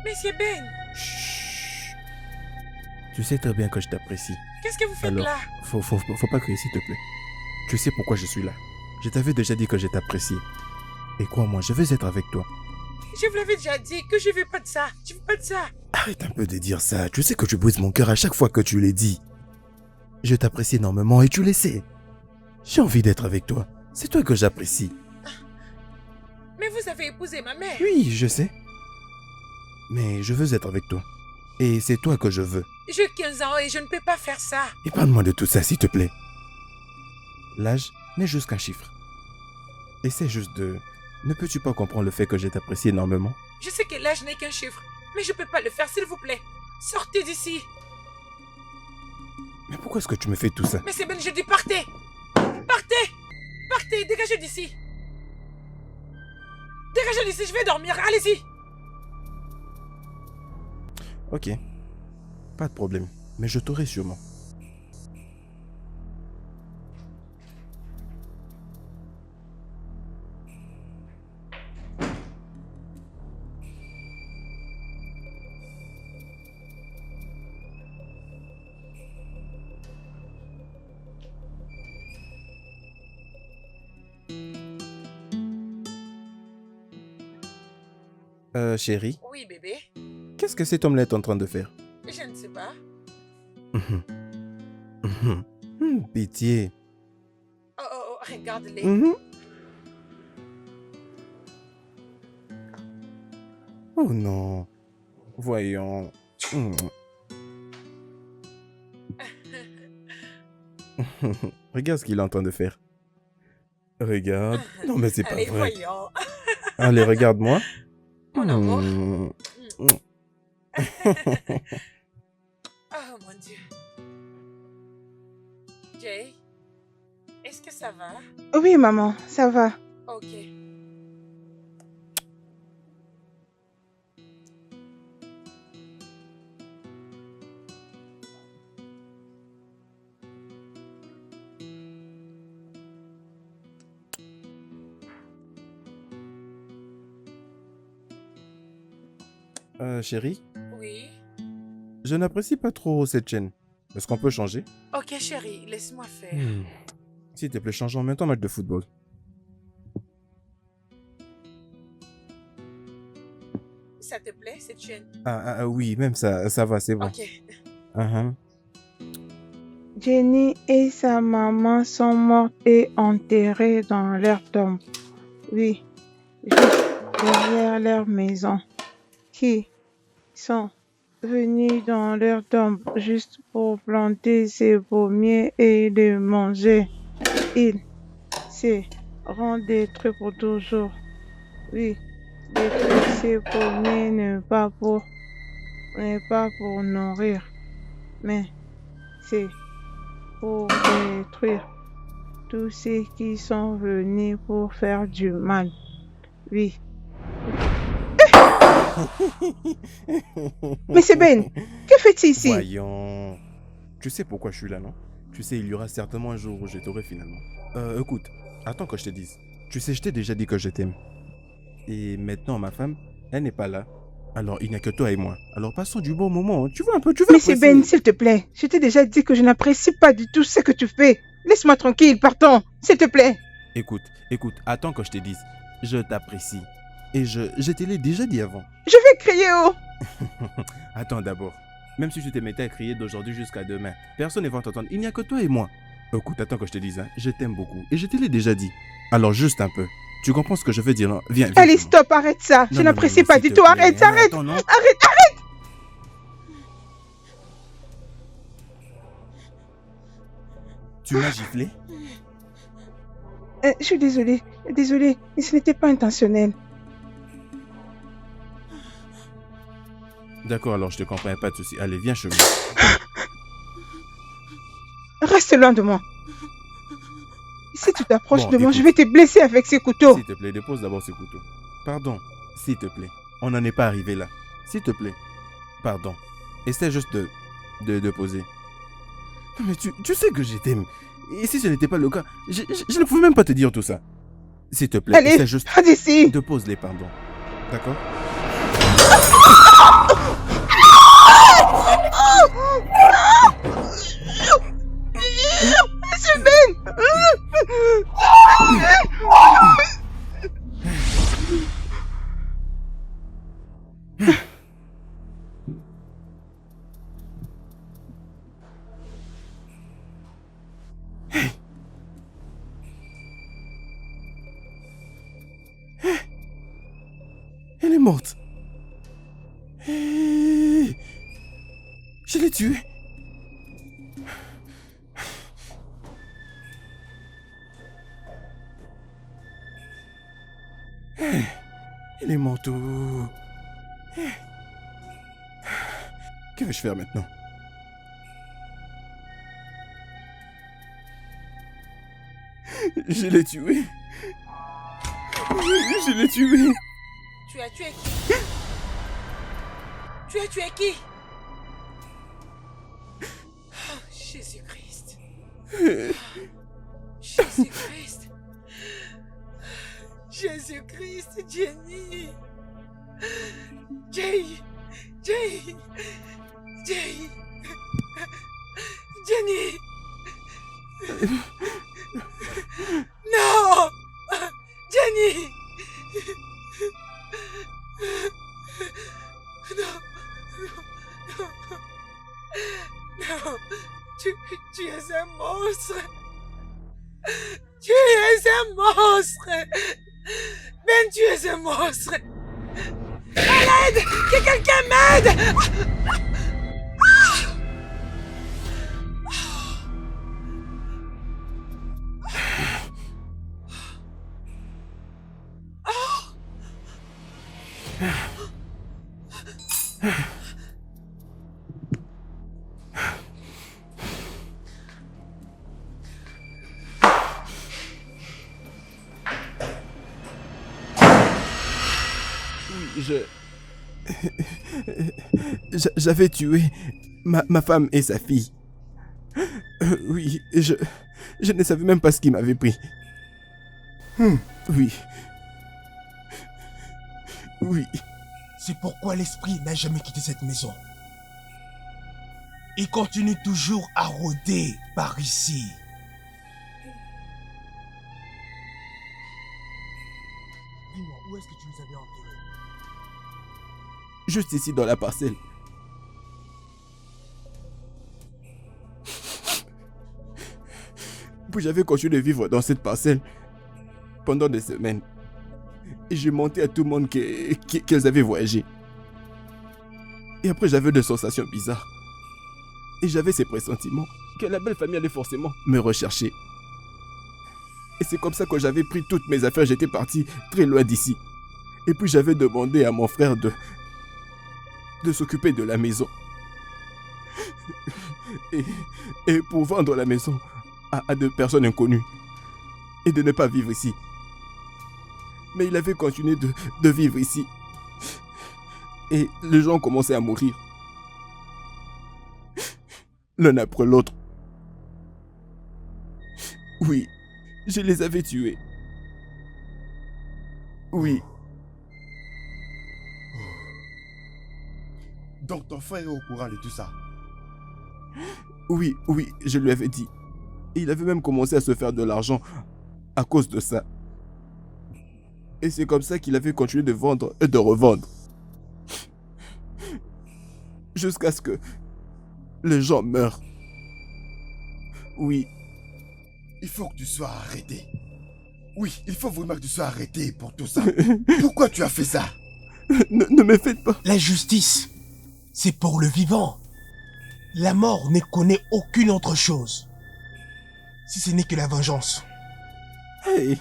Monsieur Ben, Tu sais très bien que je t'apprécie. qu'est-ce que vous faites Alors, là? faut pas crier, s'il te plaît. Tu sais pourquoi je suis là. Je t'avais déjà dit que je t'apprécie. Et crois-moi, je veux être avec toi. Je vous l'avais déjà dit que je veux pas de ça. Je veux pas de ça. Arrête un peu de dire ça. Tu sais que tu brises mon cœur à chaque fois que tu le dis. Je t'apprécie énormément et tu le sais. J'ai envie d'être avec toi. C'est toi que j'apprécie. Mais vous avez épousé ma mère. Oui, je sais. Mais je veux être avec toi. Et c'est toi que je veux. J'ai 15 ans et je ne peux pas faire ça. Épargne-moi de tout ça, s'il te plaît. L'âge n'est juste qu'un chiffre. Essaie juste de... Ne peux-tu pas comprendre le fait que je t'apprécie énormément? Je sais que l'âge n'est qu'un chiffre, mais je peux pas le faire, s'il vous plaît. Sortez d'ici. Mais pourquoi est-ce que tu me fais tout ça? Mais c'est Ben, je dis partez. Partez. Partez, dégagez d'ici. Dégagez d'ici, je vais dormir, allez-y. Ok. Pas de problème. Mais je t'aurai sûrement. Chérie, Oui, bébé. qu'est-ce que cet homme-là est en train de faire? Je ne sais pas. Pitié. Oh, oh, oh, regarde-les. Oh non. Voyons. Regarde ce qu'il est en train de faire. Regarde. Non mais c'est pas Allez, vrai. voyons. Allez, regarde-moi. Mon amour. Oh mon Dieu. Jay, est-ce que ça va? Oui, maman, ça va. Ok. Chérie, Oui. je n'apprécie pas trop cette chaîne. Est-ce qu'on peut changer? Ok, chérie, laisse-moi faire. S'il te plaît, changeons en même temps match de football. Ça te plaît, cette chaîne? Oui, même ça va, c'est bon. Ok. Jenny et sa maman sont mortes et enterrées dans leur tombe. Oui, juste derrière leur maison. Qui sont venus dans leur tombe juste pour planter ces pommiers et les manger. Ils seront détruits pour toujours. Oui, détruire ces pommiers n'est pas pour nourrir, mais c'est pour détruire tous ceux qui sont venus pour faire du mal. Oui. Mais c'est Ben, que fais-tu ici? Voyons. Tu sais pourquoi je suis là, non? Tu sais, il y aura certainement un jour où je t'aurai finalement. Écoute, attends que je te dise. Tu sais, je t'ai déjà dit que je t'aime. Et maintenant, ma femme, elle n'est pas là. Alors, il n'y a que toi et moi. Alors, passons du bon moment. Tu vois un peu, tu veux Mais c'est Ben, s'il te plaît. Je t'ai déjà dit que je n'apprécie pas du tout ce que tu fais. Laisse-moi tranquille, partons, s'il te plaît. Écoute, attends que je te dise. Je t'apprécie. Et je te l'ai déjà dit avant. Je vais crier haut. Attends d'abord. Même si tu te mettais à crier d'aujourd'hui jusqu'à demain, personne ne va t'entendre. Il n'y a que toi et moi. Écoute, attends que je te dise, hein. Je t'aime beaucoup. Et je te l'ai déjà dit. Alors juste un peu. Tu comprends ce que je veux dire, non? Viens. Allez, stop, arrête ça. Je n'apprécie pas du tout. Arrête, arrête. Attends, non. Arrête. Tu m'as giflé? Je suis désolée. Désolée. Ce n'était pas intentionnel. D'accord, alors je te comprends, pas de souci. Allez, viens chez moi. Reste loin de moi. Si tu t'approches de moi, écoute. je vais te blesser avec ces couteaux. S'il te plaît, dépose d'abord ce couteau. Pardon, s'il te plaît. On n'en est pas arrivé là. S'il te plaît. Pardon. Essaie juste de poser. Mais tu sais que je t'aime. Et si ce n'était pas le cas, je ne pouvais même pas te dire tout ça. S'il te plaît, Allez, essaie juste va d'ici. de poser, pardon. D'accord? Monsieur Ben. Elle est morte. Hey, je l'ai tuée. Hey, elle est morte. Hey. Que vais-je faire maintenant? Je l'ai tué. Je l'ai tué. Tu as tué qui? Tu as tué qui? Oh, Jésus-Christ. Jésus-Christ. Jésus-Christ, Jenny. Jenny. Non! Jenny! Non, tu es un monstre. Tu es un monstre. Ben, tu es un monstre. À l'aide! Que quelqu'un m'aide! J'avais tué ma femme et sa fille. Oui, je ne savais même pas ce qui m'avait pris. Oui. Oui. C'est pourquoi l'esprit n'a jamais quitté cette maison. Il continue toujours à rôder par ici. Dis-moi, où est-ce que tu les avais enterrés? Juste ici dans la parcelle. Puis j'avais continué de vivre dans cette parcelle pendant des semaines. Et j'ai menti à tout le monde qu'elles avaient voyagé. Et après j'avais des sensations bizarres. Et j'avais ces pressentiments que la belle famille allait forcément me rechercher. Et c'est comme ça que j'avais pris toutes mes affaires, j'étais parti très loin d'ici. Et puis j'avais demandé à mon frère de s'occuper de la maison. Et pour vendre la maison à deux personnes inconnues. Et de ne pas vivre ici. Mais il avait continué de vivre ici. Et les gens commençaient à mourir. L'un après l'autre. Oui, je les avais tués. Oui. Donc ton frère est au courant de tout ça? Oui, je lui avais dit. Et il avait même commencé à se faire de l'argent à cause de ça. Et c'est comme ça qu'il avait continué de vendre et de revendre. Jusqu'à ce que les gens meurent. Oui. Il faut que tu sois arrêté. Oui, il faut vraiment que tu sois arrêté pour tout ça. Pourquoi tu as fait ça? Ne me faites pas. La justice, c'est pour le vivant. La mort ne connaît aucune autre chose. Si ce n'est que la vengeance. Hey.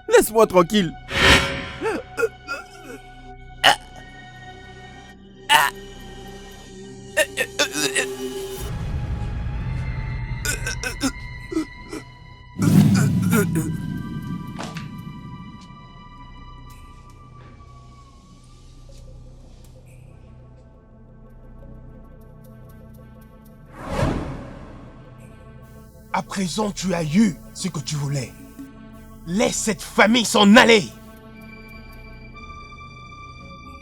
Laisse-moi tranquille. À présent, tu as eu ce que tu voulais. Laisse cette famille s'en aller.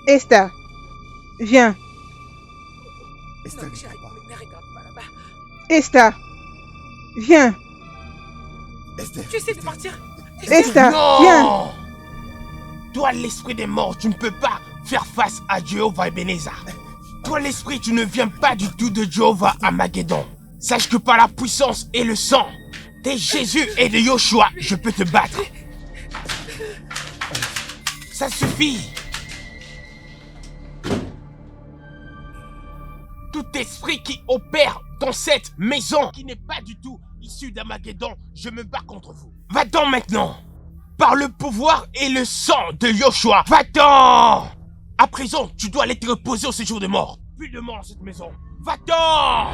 Esther, viens. Esther, Non, chérie, ne regarde pas là-bas. Esther, viens. Esther. Tu essaies de partir? Esther, Non! viens. Toi, l'esprit des morts, tu ne peux pas faire face à Jéhovah Ebenezer. Toi, l'esprit, tu ne viens pas du tout de Jéhovah Armageddon. Sache que par la puissance et le sang de Jésus et de Yoshua, je peux te battre. Ça suffit. Tout esprit qui opère dans cette maison, qui n'est pas du tout issu d'Amageddon, je me bats contre vous. Va-t'en maintenant. Par le pouvoir et le sang de Yoshua, va-t'en. À présent, tu dois aller te reposer au séjour de mort. Plus de mort dans cette maison. Va-t'en.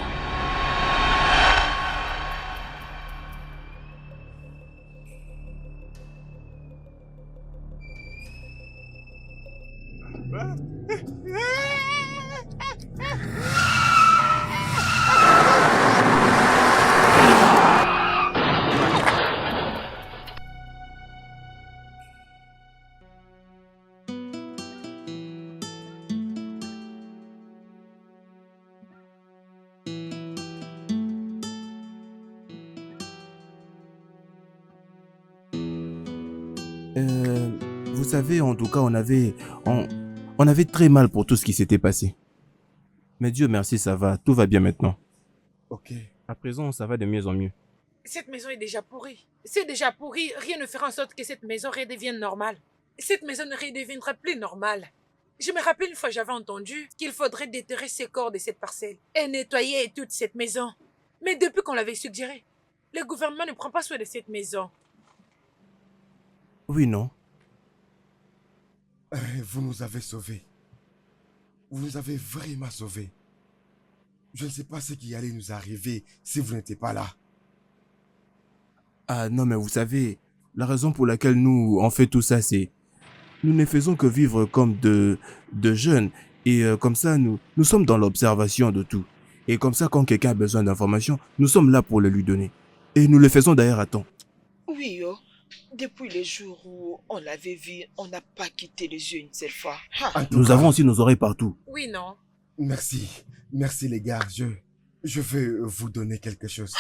Vous savez, en tout cas, on avait très mal pour tout ce qui s'était passé. Mais Dieu merci, ça va, tout va bien maintenant. Ok. À présent, ça va de mieux en mieux. Cette maison est déjà pourrie. C'est déjà pourri. Rien ne fera en sorte que cette maison redevienne normale. Cette maison ne redeviendra plus normale. Je me rappelle une fois, j'avais entendu qu'il faudrait déterrer ces corps de cette parcelle et nettoyer toute cette maison. Mais depuis qu'on l'avait suggéré, le gouvernement ne prend pas soin de cette maison. Oui, non. Vous nous avez sauvés. Vous nous avez vraiment sauvés. Je ne sais pas ce qui allait nous arriver si vous n'étiez pas là. Ah non, mais vous savez, la raison pour laquelle nous, on fait tout ça, c'est... Nous ne faisons que vivre comme de jeunes. Et comme ça, nous sommes dans l'observation de tout. Et comme ça, quand quelqu'un a besoin d'informations, nous sommes là pour le lui donner. Et nous le faisons d'ailleurs à temps. Oui, oh. Depuis le jour où on l'avait vu, on n'a pas quitté les yeux une seule fois. Nous avons aussi nos oreilles partout. Oui, non. Merci. Merci les gars. Je vais vous donner quelque chose.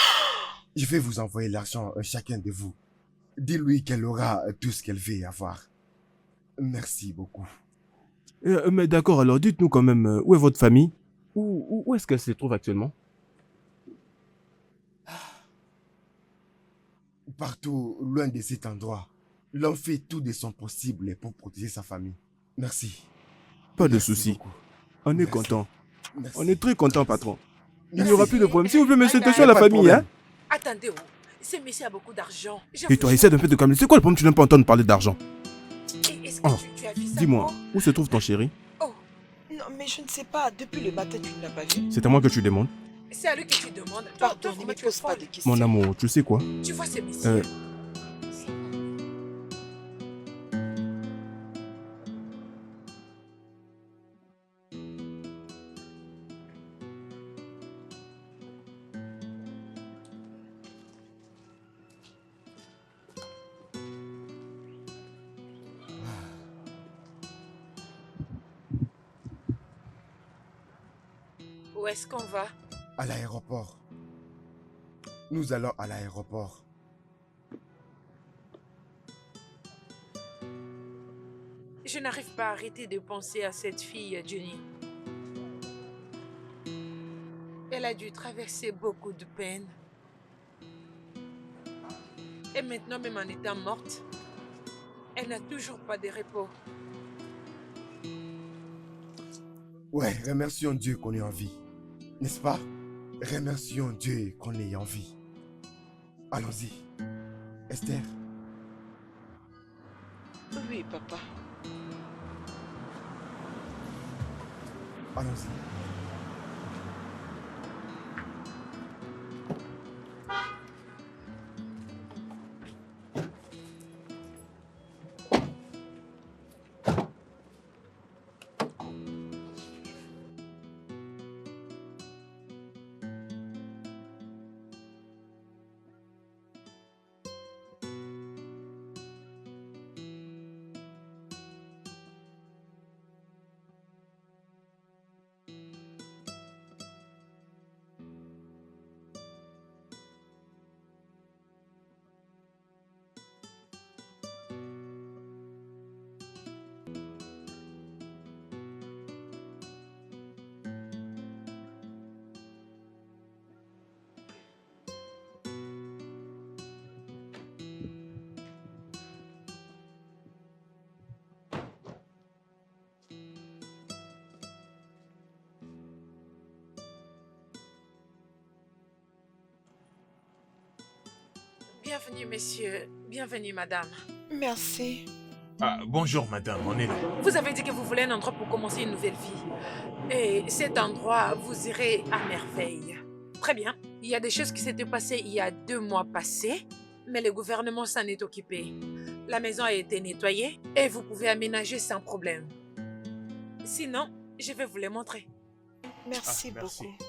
Je vais vous envoyer l'argent chacun de vous. Dis-lui qu'elle aura tout ce qu'elle veut avoir. Merci beaucoup. Mais d'accord, alors dites-nous quand même, où est votre famille? Où est-ce qu'elle se trouve actuellement? Partout, loin de cet endroit, l'homme fait tout de son possible pour protéger sa famille. Merci. Pas de Merci souci. beaucoup. On est Merci. content. Merci. On est très content, patron. Il n'y Merci. aura plus de problème. S'il vous plaît, monsieur, Y a attention à la pas de famille, hein? problème. Attendez, oh. Ce monsieur a beaucoup d'argent. Je Et toi, vous essaie d'un peu de te calmer. C'est quoi le problème? Tu n'aimes pas entendre parler d'argent? jure. Est-ce que Oh, tu as vu ça? Dis-moi, Oh, où se trouve ton chéri? oh. Non, mais je ne sais pas. Depuis le matin, tu ne l'as pas vu. C'est à moi que tu demandes. C'est à lui que tu demandes. Toi, Pardon, ne vraiment, me tu es pose pas folle. de questions. Mon amour, tu sais quoi? Tu vois ce monsieur? Où est-ce qu'on va? À l'aéroport. Nous allons à l'aéroport. Je n'arrive pas à arrêter de penser à cette fille, Jenny. Elle a dû traverser beaucoup de peine. Et maintenant, même en étant morte, elle n'a toujours pas de repos. Ouais, remercions Dieu qu'on est en vie. N'est-ce pas? Remercions Dieu qu'on est en vie. Allons-y. Esther, Oui, papa. allons-y. Bienvenue, messieurs. Bienvenue, madame. Merci. Ah, bonjour madame, on est là. Vous avez dit que vous voulez un endroit pour commencer une nouvelle vie. Et cet endroit, vous irez à merveille. Très bien. Il y a des choses qui s'étaient passées il y a 2 mois passés, mais le gouvernement s'en est occupé. La maison a été nettoyée et vous pouvez aménager sans problème. Sinon, je vais vous les montrer. Merci, merci. beaucoup.